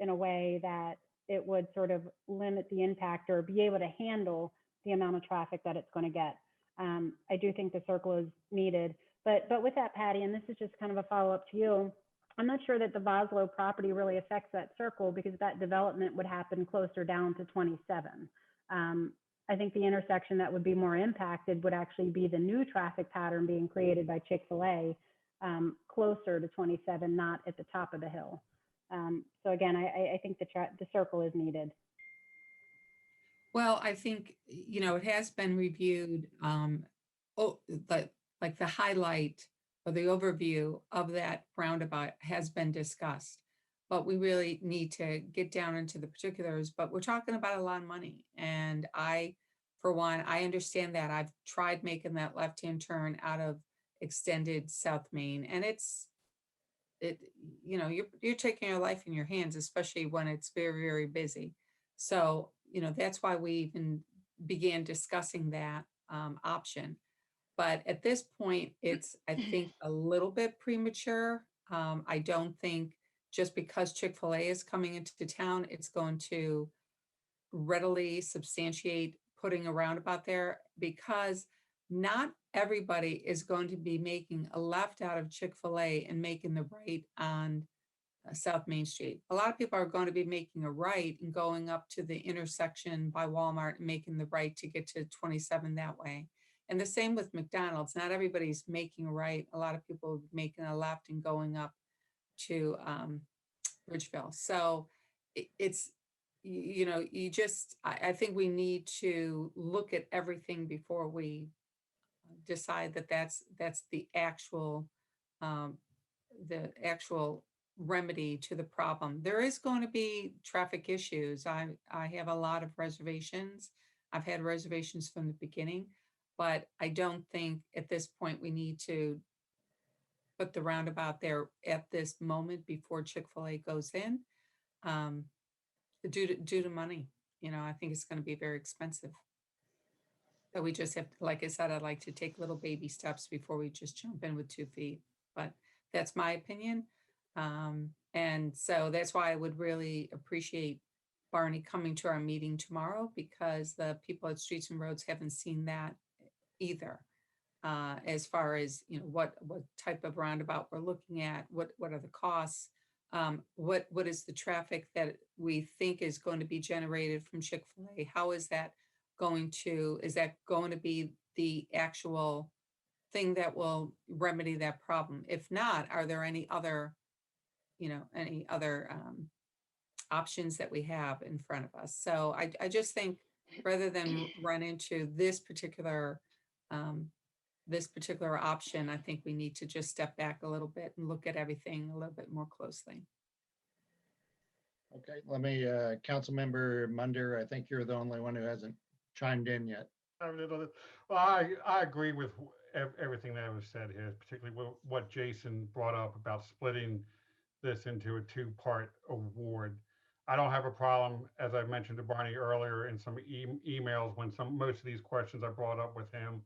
in a way that it would sort of limit the impact or be able to handle the amount of traffic that it's going to get. I do think the circle is needed, but with that, Patty, and this is just kind of a follow-up to you, I'm not sure that the Voslo property really affects that circle because that development would happen closer down to 27. I think the intersection that would be more impacted would actually be the new traffic pattern being created by Chick-fil-A closer to 27, not at the top of the hill. So again, I think the circle is needed. Well, I think, you know, it has been reviewed, but like the highlight or the overview of that roundabout has been discussed. But we really need to get down into the particulars, but we're talking about a lot of money. And for one, I understand that. I've tried making that left-hand turn out of extended South Main, and you know, you're taking your life in your hands, especially when it's very, very busy. So, you know, that's why we even began discussing that option. But at this point, it's, I think, a little bit premature. I don't think just because Chick-fil-A is coming into town, it's going to readily substantiate putting a roundabout there, because not everybody is going to be making a left out of Chick-fil-A and making the right on South Main Street. A lot of people are going to be making a right and going up to the intersection by Walmart and making the right to get to 27 that way. And the same with McDonald's. Not everybody's making a right. A lot of people are making a left and going up to Ridgeville. So it's, you know, I think we need to look at everything before we decide that that's the actual remedy to the problem. There is going to be traffic issues. I have a lot of reservations. I've had reservations from the beginning, but I don't think at this point we need to put the roundabout there at this moment before Chick-fil-A goes in, due to money. You know, I think it's going to be very expensive. So we just have to, like I said, I'd like to take little baby steps before we just jump in with 2 feet. But that's my opinion. And so that's why I would really appreciate Barney coming to our meeting tomorrow, because the people at Streets and Roads haven't seen that either. As far as, you know, what type of roundabout we're looking at, what are the costs, what is the traffic that we think is going to be generated from Chick-fil-A? How is that going to be the actual thing that will remedy that problem? If not, are there any other options that we have in front of us? So I just think rather than run into this particular option, I think we need to just step back a little bit and look at everything a little bit more closely. Okay, let me, Councilmember Munder, I think you're the only one who hasn't chimed in yet. Well, I agree with everything that was said here, particularly what Jason brought up about splitting this into a 2-part award. I don't have a problem, as I mentioned to Barney earlier in some emails, when most of these questions I brought up with him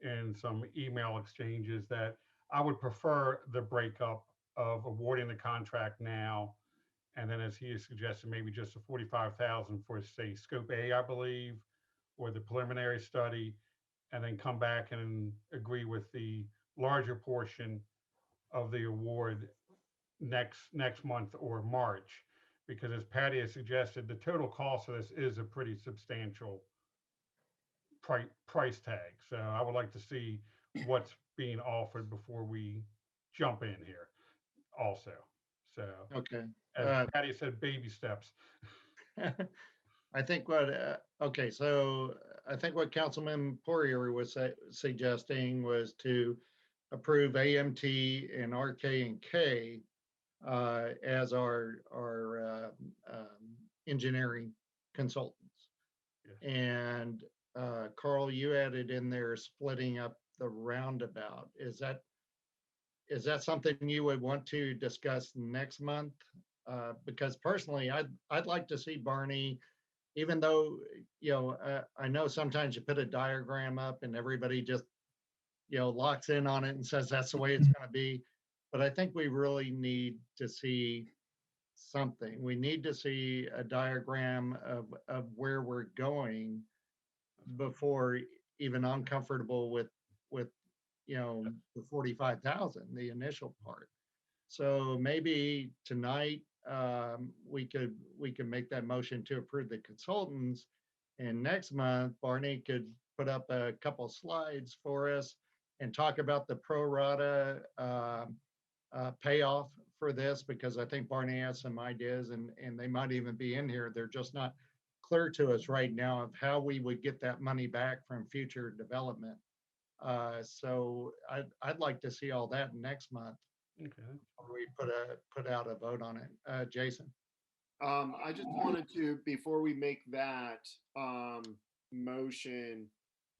in some email exchanges, that I would prefer the breakup of awarding the contract now, and then, as he suggested, maybe just a 45,000 for, say, scope A, I believe, or the preliminary study, and then come back and agree with the larger portion of the award next month or March. Because as Patty has suggested, the total cost of this is a pretty substantial price tag. So I would like to see what's being offered before we jump in here also. So, Okay. as Patty said, baby steps. I think so I think what Councilman Poirier was suggesting was to approve AMT and RK and K as our engineering consultants. Yeah. And Carl, you added in there splitting up the roundabout. Is that something you would want to discuss next month? Because personally, I'd like to see Barney, even though, I know sometimes you put a diagram up and everybody just, locks in on it and says that's the way it's going to be. But I think we really need to see something. We need to see a diagram of where we're going before even I'm comfortable with the 45,000, the initial part. So maybe tonight we could make that motion to approve the consultants, and next month Barney could put up a couple slides for us and talk about the pro rata payoff for this, because I think Barney has some ideas and they might even be in here. They're just not clear to us right now of how we would get that money back from future development. So I'd like to see all that next month. Okay. Before we put out a vote on it. Jason? I just wanted to, before we make that motion,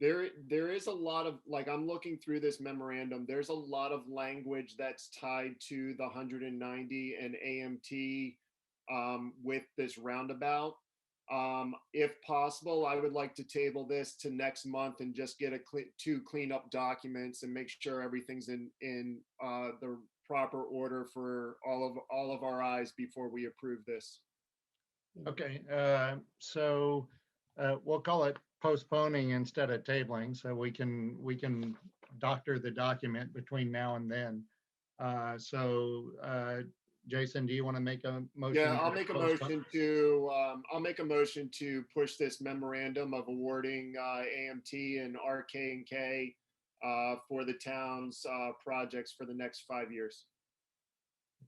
there is a lot of, like, I'm looking through this memorandum, there's a lot of language that's tied to the 190 and AMT with this roundabout. If possible, I would like to table this to next month and just get two cleanup documents and make sure everything's in the proper order for all of our eyes before we approve this. Okay, so we'll call it postponing instead of tabling, so we can doctor the document between now and then. Jason, do you want to make a motion? Yeah, I'll make a motion to push this memorandum of awarding AMT and RK&K for the town's projects for the next 5 years.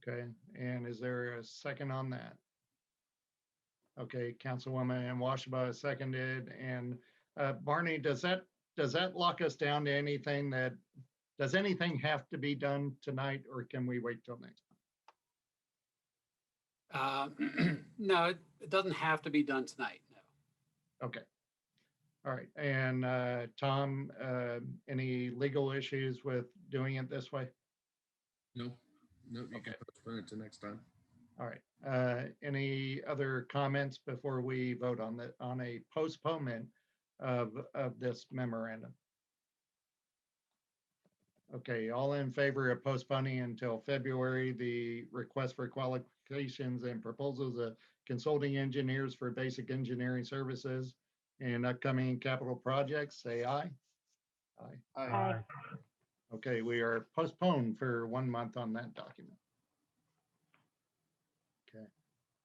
Okay, and is there a second on that? Okay, Councilwoman Washaba seconded, and Barney, does that lock us down to anything does anything have to be done tonight, or can we wait till next month? No, it doesn't have to be done tonight, no. Okay. All right, and Tom, any legal issues with doing it this way? No, you can postpone it to next time. All right. Any other comments before we vote on a postponement of this memorandum? Okay, all in favor of postponing until February the request for qualifications and proposals of consulting engineers for basic engineering services and upcoming capital projects, say aye. Aye. Aye. Okay, we are postponed for 1 month on that document. Okay.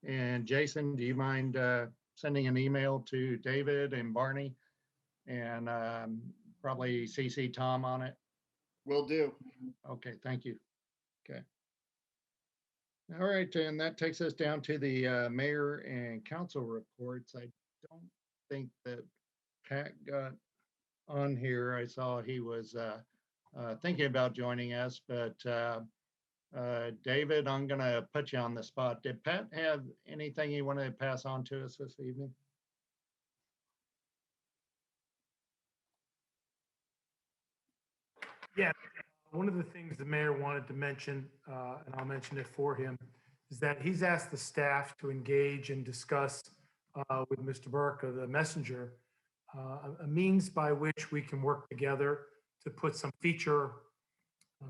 And Jason, do you mind sending an email to David and Barney and probably CC Tom on it? Will do. Okay, thank you. Okay. All right, and that takes us down to the mayor and council reports. I don't think that Pat got on here. I saw he was thinking about joining us, but David, I'm going to put you on the spot. Did Pat have anything he wanted to pass on to us this evening? Yeah, one of the things the mayor wanted to mention, and I'll mention it for him, is that he's asked the staff to engage and discuss with Mr. Burke of the messenger, a means by which we can work together to put some feature,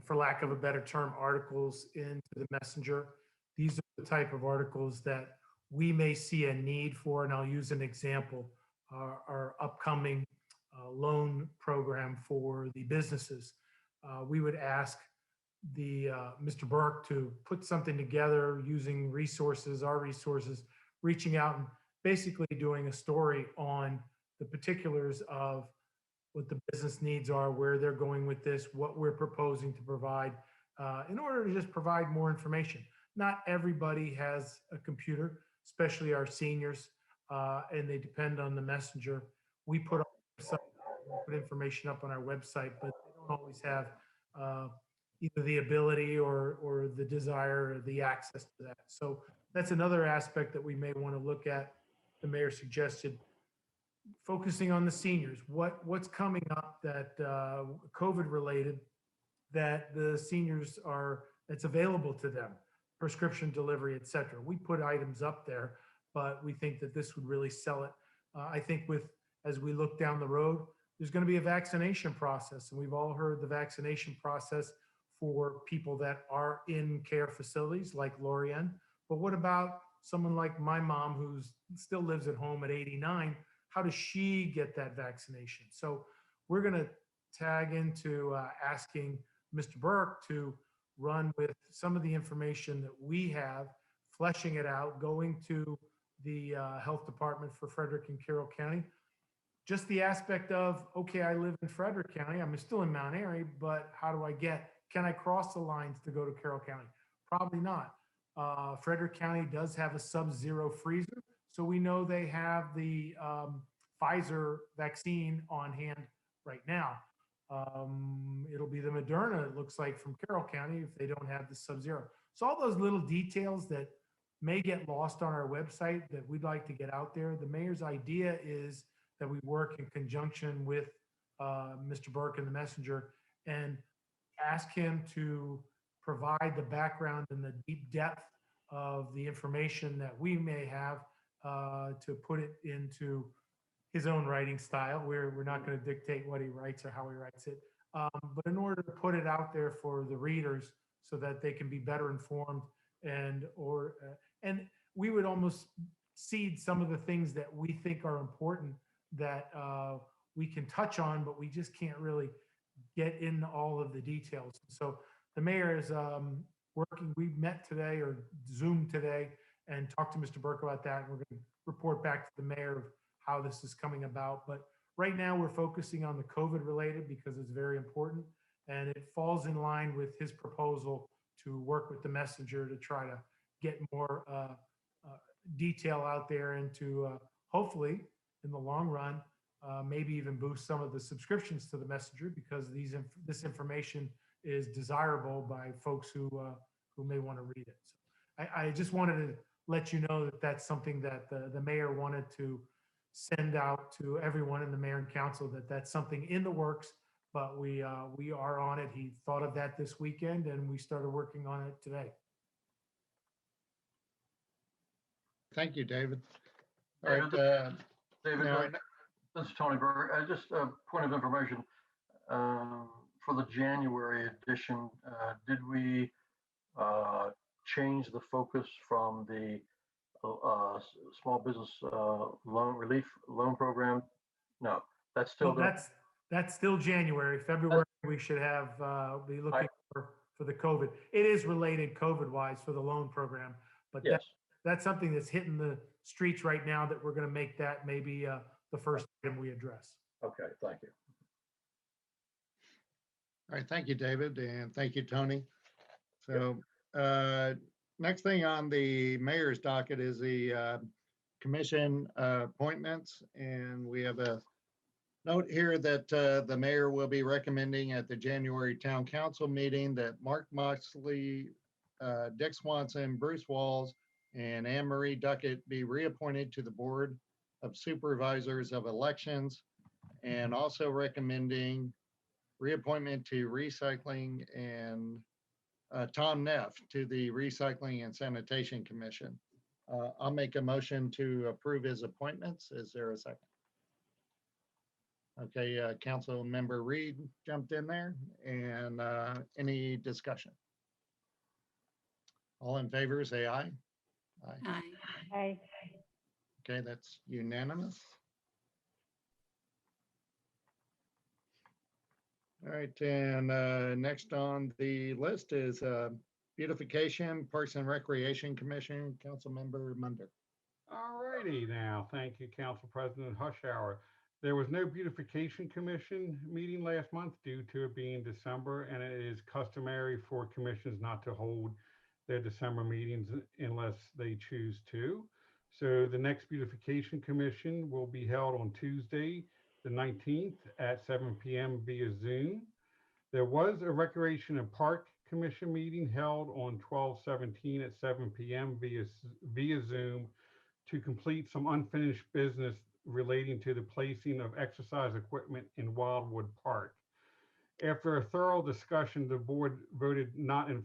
for lack of a better term, articles into the messenger. These are the type of articles that we may see a need for, and I'll use an example, our upcoming loan program for the businesses. We would ask Mr. Burke to put something together using resources, our resources, reaching out and basically doing a story on the particulars of what the business needs are, where they're going with this, what we're proposing to provide, in order to just provide more information. Not everybody has a computer, especially our seniors, and they depend on the messenger. We put information up on our website, but they don't always have either the ability or the desire or the access to that. So that's another aspect that we may want to look at. The mayor suggested focusing on the seniors, what's coming up that COVID related that the seniors that's available to them, prescription delivery, et cetera. We put items up there, but we think that this would really sell it. I think as we look down the road, there's going to be a vaccination process, and we've all heard the vaccination process for people that are in care facilities like Lorianne. But what about someone like my mom who still lives at home at 89? How does she get that vaccination? So we're going to tag into asking Mr. Burke to run with some of the information that we have, fleshing it out, going to the health department for Frederick and Carroll County. Just the aspect of, okay, I live in Frederick County, I'm still in Mount Airy, but how do can I cross the lines to go to Carroll County? Probably not. Frederick County does have a sub-zero freezer, so we know they have the Pfizer vaccine on hand right now. It'll be the Moderna, it looks like, from Carroll County if they don't have the sub-zero. So all those little details that may get lost on our website that we'd like to get out there. The mayor's idea is that we work in conjunction with Mr. Burke and the messenger and ask him to provide the background and the deep depth of the information that we may have to put it into his own writing style. We're not going to dictate what he writes or how he writes it. But in order to put it out there for the readers so that they can be better informed and we would almost seed some of the things that we think are important that we can touch on, but we just can't really get into all of the details. So the mayor is working. We met today or Zoomed today and talked to Mr. Burke about that. And we're going to report back to the mayor of how this is coming about. But right now we're focusing on the COVID related because it's very important. And it falls in line with his proposal to work with the messenger to try to get more detail out there and to hopefully in the long run, maybe even boost some of the subscriptions to the messenger because this information is desirable by folks who may want to read it. So I just wanted to let you know that that's something that the mayor wanted to send out to everyone in the mayor and council, that that's something in the works, but we are on it. He thought of that this weekend and we started working on it today. Thank you, David. All David, right. David, now, this is Tony Berger. Just a point of information. For the January edition, did we change the focus from the small business loan relief loan program? No, that's still that's still January. February we should have be looking for the COVID. It is related COVID wise for the loan program, but yes. That's something that's hitting the streets right now that we're going to make that maybe the first item we address. Okay, thank you. all right, thank you, David, and thank you, Tony. So next thing on the mayor's docket is the commission appointments, and we have a note here that the mayor will be recommending at the January town council meeting that Mark Moxley, Dick Swanson, Bruce Walls, and Anne Marie Duckett be reappointed to the Board of Supervisors of Elections, and also recommending reappointment to Recycling and Tom Neff to the Recycling and Sanitation Commission. I'll make a motion to approve his appointments. Is there a second? Okay, Council Member Reed jumped in there, and any discussion? All in favor, say aye. Aye. Aye. Okay, that's unanimous. All right, and next on the list is Beautification, Parks and Recreation Commission, Councilmember Munder. All righty now. Thank you, Council President Hushhour. There was no Beautification Commission meeting last month due to it being December, and it is customary for commissions not to hold their December meetings unless they choose to. So the next Beautification Commission will be held on Tuesday, the 19th at 7 p.m. via Zoom. There was a Recreation and Park Commission meeting held on 12/17 at 7 p.m. via Zoom to complete some unfinished business relating to the placing of exercise equipment in Wildwood Park. After a thorough discussion, the board voted not in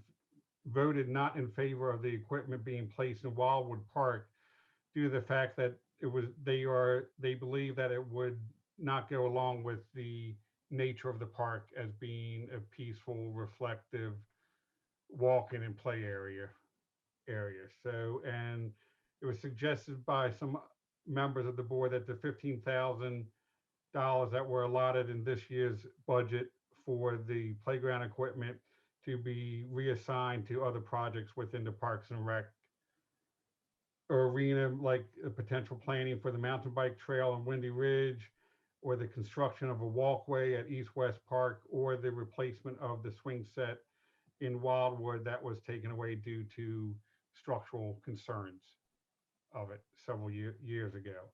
favor of the equipment being placed in Wildwood Park due to the fact that they believe that it would not go along with the nature of the park as being a peaceful, reflective walking and play area. So, and it was suggested by some members of the board that the $15,000 that were allotted in this year's budget for the playground equipment to be reassigned to other projects within the Parks and Rec arena, like potential planning for the mountain bike trail on Windy Ridge, or the construction of a walkway at East West Park, or the replacement of the swing set in Wildwood that was taken away due to structural concerns of it several years ago.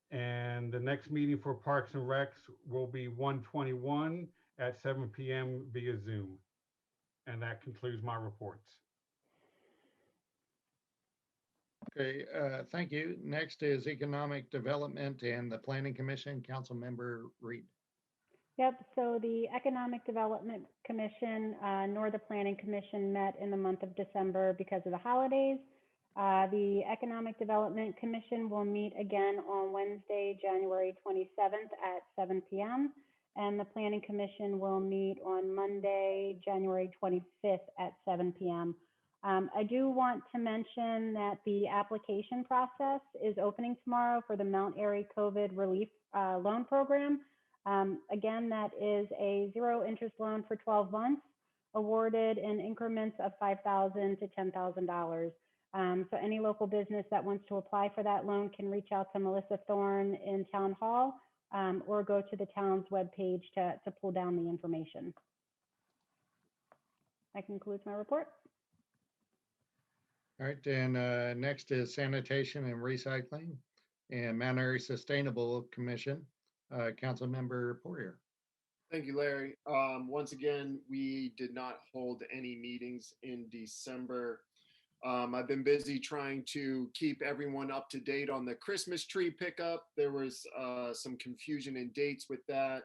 And the next meeting for Parks and Recs will be 1/21 at 7 p.m. via Zoom. And that concludes my reports. Okay, thank you. Next is Economic Development and the Planning Commission, Councilmember Reed. Yep, so the Economic Development Commission nor the Planning Commission met in the month of December because of the holidays. The Economic Development Commission will meet again on Wednesday, January 27th at 7 p.m. And the Planning Commission will meet on Monday, January 25th at 7 p.m. I do want to mention that the application process is opening tomorrow for the Mount Airy COVID Relief Loan Program. Again, that is a zero interest loan for 12 months, awarded in increments of $5,000 to $10,000. So any local business that wants to apply for that loan can reach out to Melissa Thorne in Town Hall or go to the town's webpage to pull down the information. That concludes my report. All right, and next is Sanitation and Recycling and Mount Airy Sustainable Commission, Councilmember Poirier. Thank you, Larry. Once again, we did not hold any meetings in December. I've been busy trying to keep everyone up to date on the Christmas tree pickup. There was some confusion in dates with that,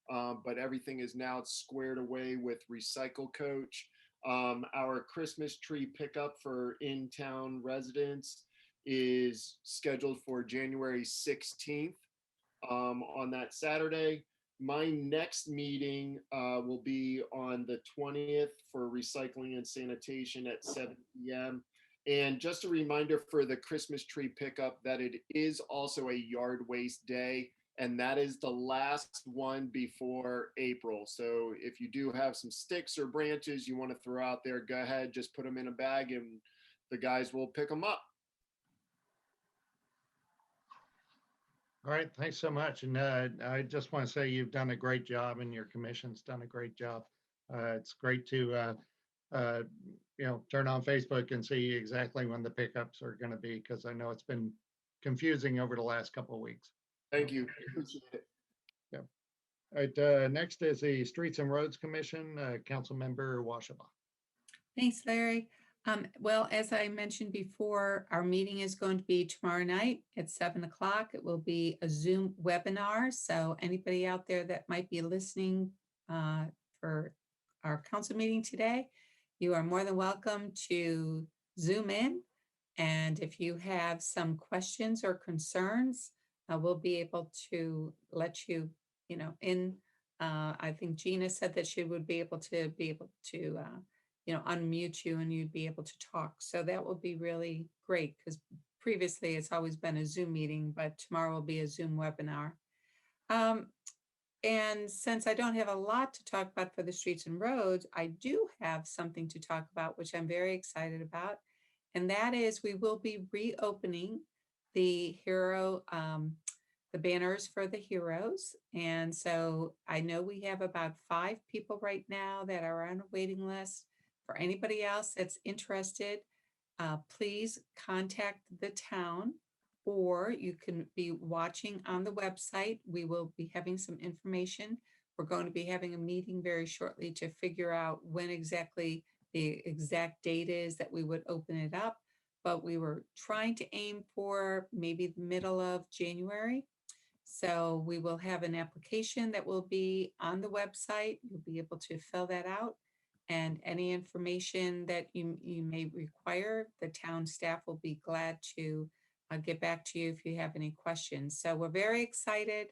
but everything is now squared away with Recycle Coach. Our Christmas tree pickup for in-town residents is scheduled for January 16th on that Saturday. My next meeting will be on the 20th for Recycling and Sanitation at 7 p.m. And just a reminder for the Christmas tree pickup that it is also a yard waste day, and that is the last one before April. So if you do have some sticks or branches you want to throw out there, go ahead, just put them in a bag and the guys will pick them up. All right, thanks so much. And I just want to say you've done a great job and your commission's done a great job. It's great to, turn on Facebook and see exactly when the pickups are going to be, because I know it's been confusing over the last couple of weeks. Thank you. Appreciate it. Yeah. All right, next is the Streets and Roads Commission, Councilmember Washaba. Thanks, Larry. Well, as I mentioned before, our meeting is going to be tomorrow night at 7 o'clock. It will be a Zoom webinar. So anybody out there that might be listening for our council meeting today, you are more than welcome to Zoom in. And if you have some questions or concerns, we'll be able to let you, in. I think Gina said that she would be able to unmute you and you'd be able to talk. So that will be really great, because previously it's always been a Zoom meeting, but tomorrow will be a Zoom webinar. And since I don't have a lot to talk about for the streets and roads, I do have something to talk about, which I'm very excited about. And that is we will be reopening the the banners for the heroes. And so I know we have about 5 people right now that are on a waiting list. For anybody else that's interested, please contact the town, or you can be watching on the website. We will be having some information. We're going to be having a meeting very shortly to figure out when exactly the exact date is that we would open it up. but we were trying to aim for maybe the middle of January. So we will have an application that will be on the website. You'll be able to fill that out. And any information that you may require, the town staff will be glad to get back to you if you have any questions. So we're very excited.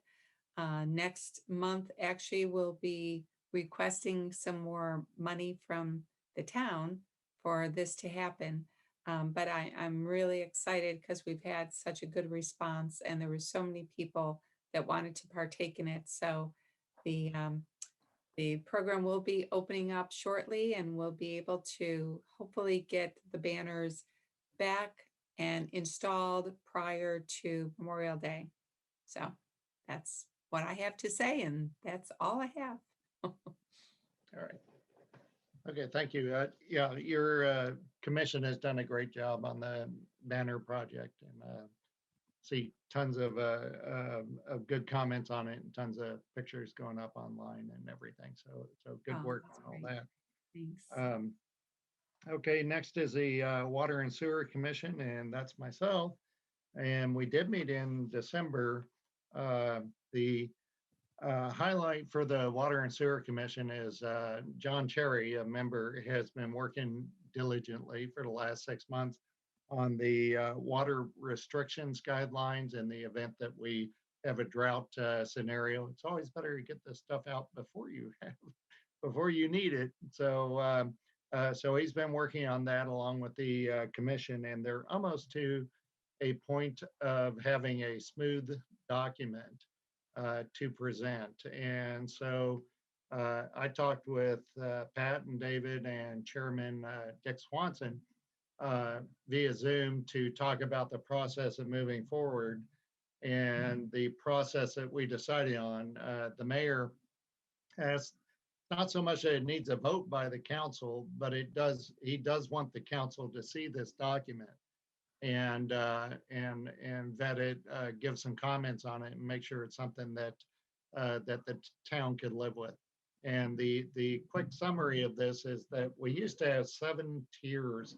Next month, actually, we'll be requesting some more money from the town for this to happen. But I'm really excited because we've had such a good response and there were so many people that wanted to partake in it. So the program will be opening up shortly and we'll be able to hopefully get the banners back and installed prior to Memorial Day. So that's what I have to say, and that's all I have. All right. Okay, thank you. Yeah, your commission has done a great job on the banner project, and see tons of good comments on it and tons of pictures going up online and everything. So good work That's on all great. that. Thanks. Okay, next is the Water and Sewer Commission, and that's myself. And we did meet in December. The highlight for the Water and Sewer Commission is John Cherry, a member, has been working diligently for the last 6 months on the water restrictions guidelines in the event that we have a drought scenario. It's always better to get this stuff out before you need it. So he's been working on that along with the commission, and they're almost to a point of having a smooth document to present. And so I talked with Pat and David and Chairman Dick Swanson via Zoom to talk about the process of moving forward. And the process that we decided on, the mayor has not so much that it needs a vote by the council, but he does want the council to see this document and vet it, give some comments on it, and make sure it's something that that the town could live with. And the quick summary of this is that we used to have 7 tiers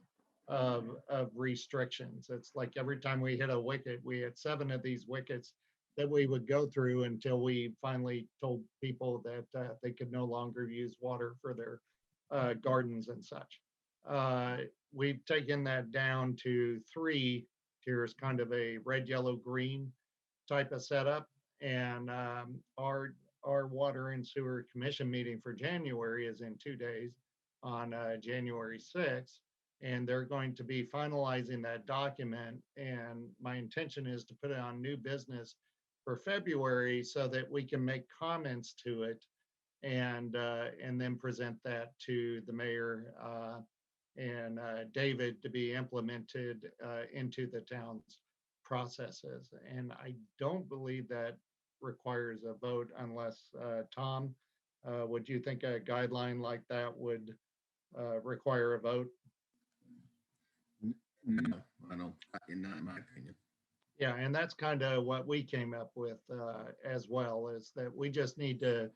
of restrictions. It's like every time we hit a wicket, we had 7 of these wickets that we would go through until we finally told people that they could no longer use water for their gardens and such. We've taken that down to 3 tiers, kind of a red, yellow, green type of setup. And our Water and Sewer Commission meeting for January is in 2 days on January 6th. And they're going to be finalizing that document. And my intention is to put it on new business for February so that we can make comments to it and then present that to the mayor and David to be implemented into the town's processes. And I don't believe that requires a vote unless, Tom, would you think a guideline like that would require a vote? No, I don't, not in my opinion. Yeah, and that's kind of what we came up with as well, is that we just need to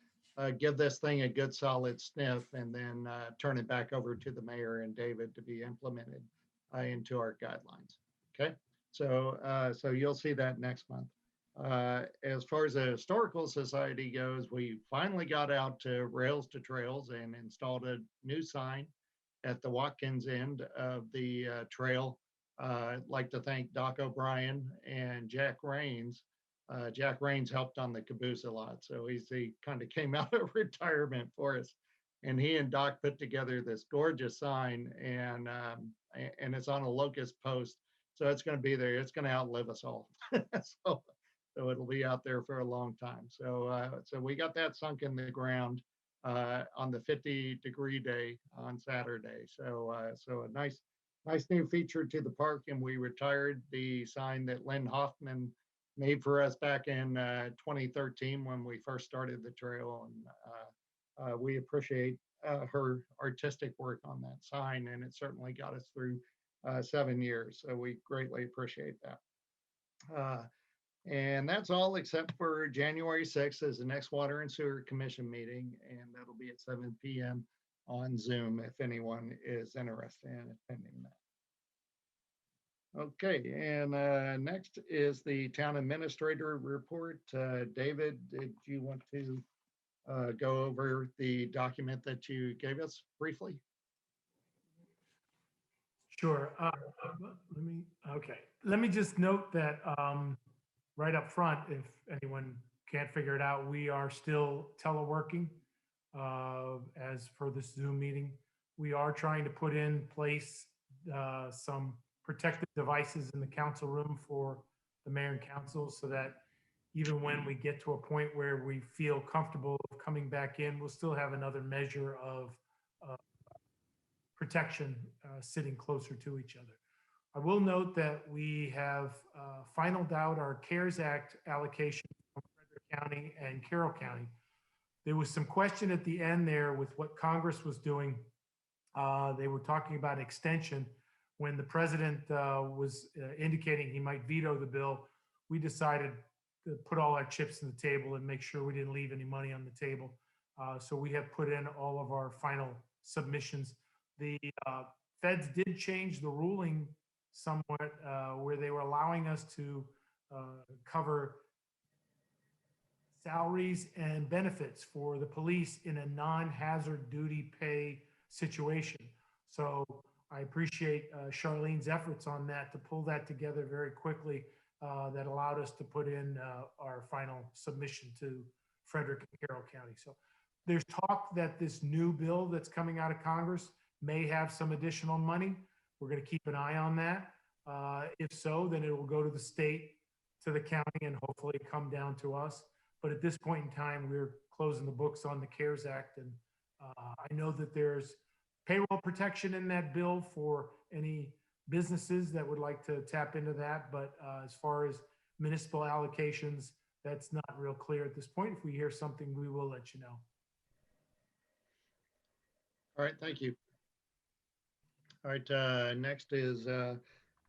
give this thing a good solid sniff and then turn it back over to the mayor and David to be implemented into our guidelines. Okay, so you'll see that next month. As far as the Historical Society goes, we finally got out to Rails to Trails and installed a new sign at the Watkins end of the trail. I'd like to thank Doc O'Brien and Jack Raines. Jack Raines helped on the caboose a lot, so he kind of came out of retirement for us. And he and Doc put together this gorgeous sign, and it's on a locust post, so it's going to be there. It's going to outlive us all. So it'll be out there for a long time. So we got that sunk in the ground on the 50-degree day on Saturday. So a nice new feature to the park. And we retired the sign that Lynn Hoffman made for us back in 2013 when we first started the trail. And we appreciate her artistic work on that sign, and it certainly got us through 7 years. So we greatly appreciate that. And that's all except for January 6th is the next Water and Sewer Commission meeting, and that'll be at 7 p.m. on Zoom if anyone is interested in attending that. Okay, and next is the town administrator report. David, did you want to go over the document that you gave us briefly? Sure. Let me just note that right up front, if anyone can't figure it out, we are still teleworking as for this Zoom meeting. We are trying to put in place some protective devices in the council room for the mayor and council so that even when we get to a point where we feel comfortable coming back in, we'll still have another measure of protection sitting closer to each other. I will note that we have finalized out our CARES Act allocation from Frederick County and Carroll County. There was some question at the end there with what Congress was doing. They were talking about extension. When the president was indicating he might veto the bill, we decided to put all our chips on the table and make sure we didn't leave any money on the table. So we have put in all of our final submissions. The feds did change the ruling somewhat where they were allowing us to cover salaries and benefits for the police in a non-hazard duty pay situation. So I appreciate Charlene's efforts on that to pull that together very quickly. That allowed us to put in our final submission to Frederick and Carroll County. So there's talk that this new bill that's coming out of Congress may have some additional money. We're going to keep an eye on that. If so, then it will go to the state, to the county, and hopefully come down to us. But at this point in time, we're closing the books on the CARES Act. And I know that there's payroll protection in that bill for any businesses that would like to tap into that. But as far as municipal allocations, that's not real clear at this point. If we hear something, we will let you know. All right, thank you. All right, next is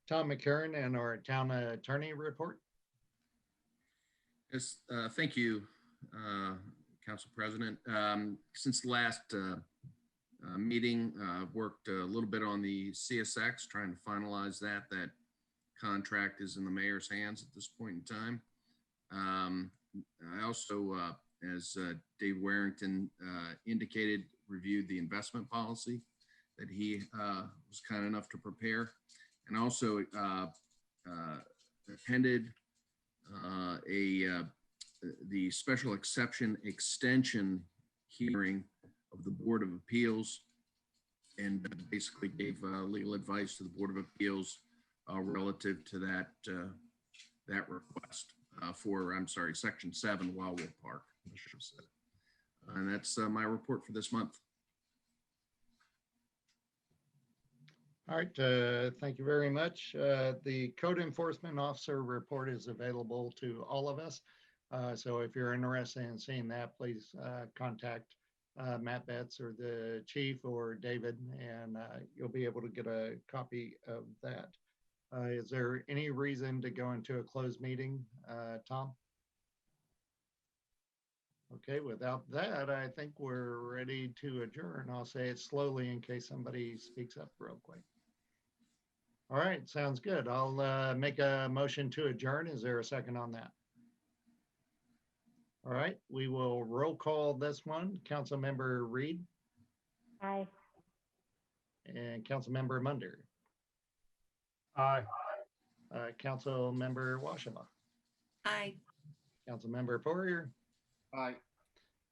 Tom McCarron and our town attorney report. Yes, thank you, Council President. Since the last meeting, I've worked a little bit on the CSX, trying to finalize that. That contract is in the mayor's hands at this point in time. I also, as Dave Warrington indicated, reviewed the investment policy that he was kind enough to prepare, and also attended the special exception extension hearing of the Board of Appeals, and basically gave legal advice to the Board of Appeals relative to that that request for, I'm sorry, Section 7 Wildwood Park, I should have said. And that's my report for this month. All right, thank you very much. The code enforcement officer report is available to all of us. So if you're interested in seeing that, please contact Matt Betts or the chief or David, and you'll be able to get a copy of that. Is there any reason to go into a closed meeting, Tom? Okay, without that, I think we're ready to adjourn. I'll say it slowly in case somebody speaks up real quick. All right, sounds good. I'll make a motion to adjourn. Is there a second on that? All right, we will roll call this one. Councilmember Reed. Aye. And Councilmember Munder. Aye. Councilmember Washima. Aye. Councilmember Poirier. Aye.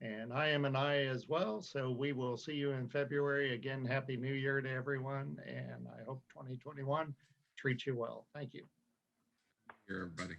And I am an aye as well. So we will see you in February. Again, Happy New Year to everyone. And I hope 2021 treats you well. Thank you. Here, everybody.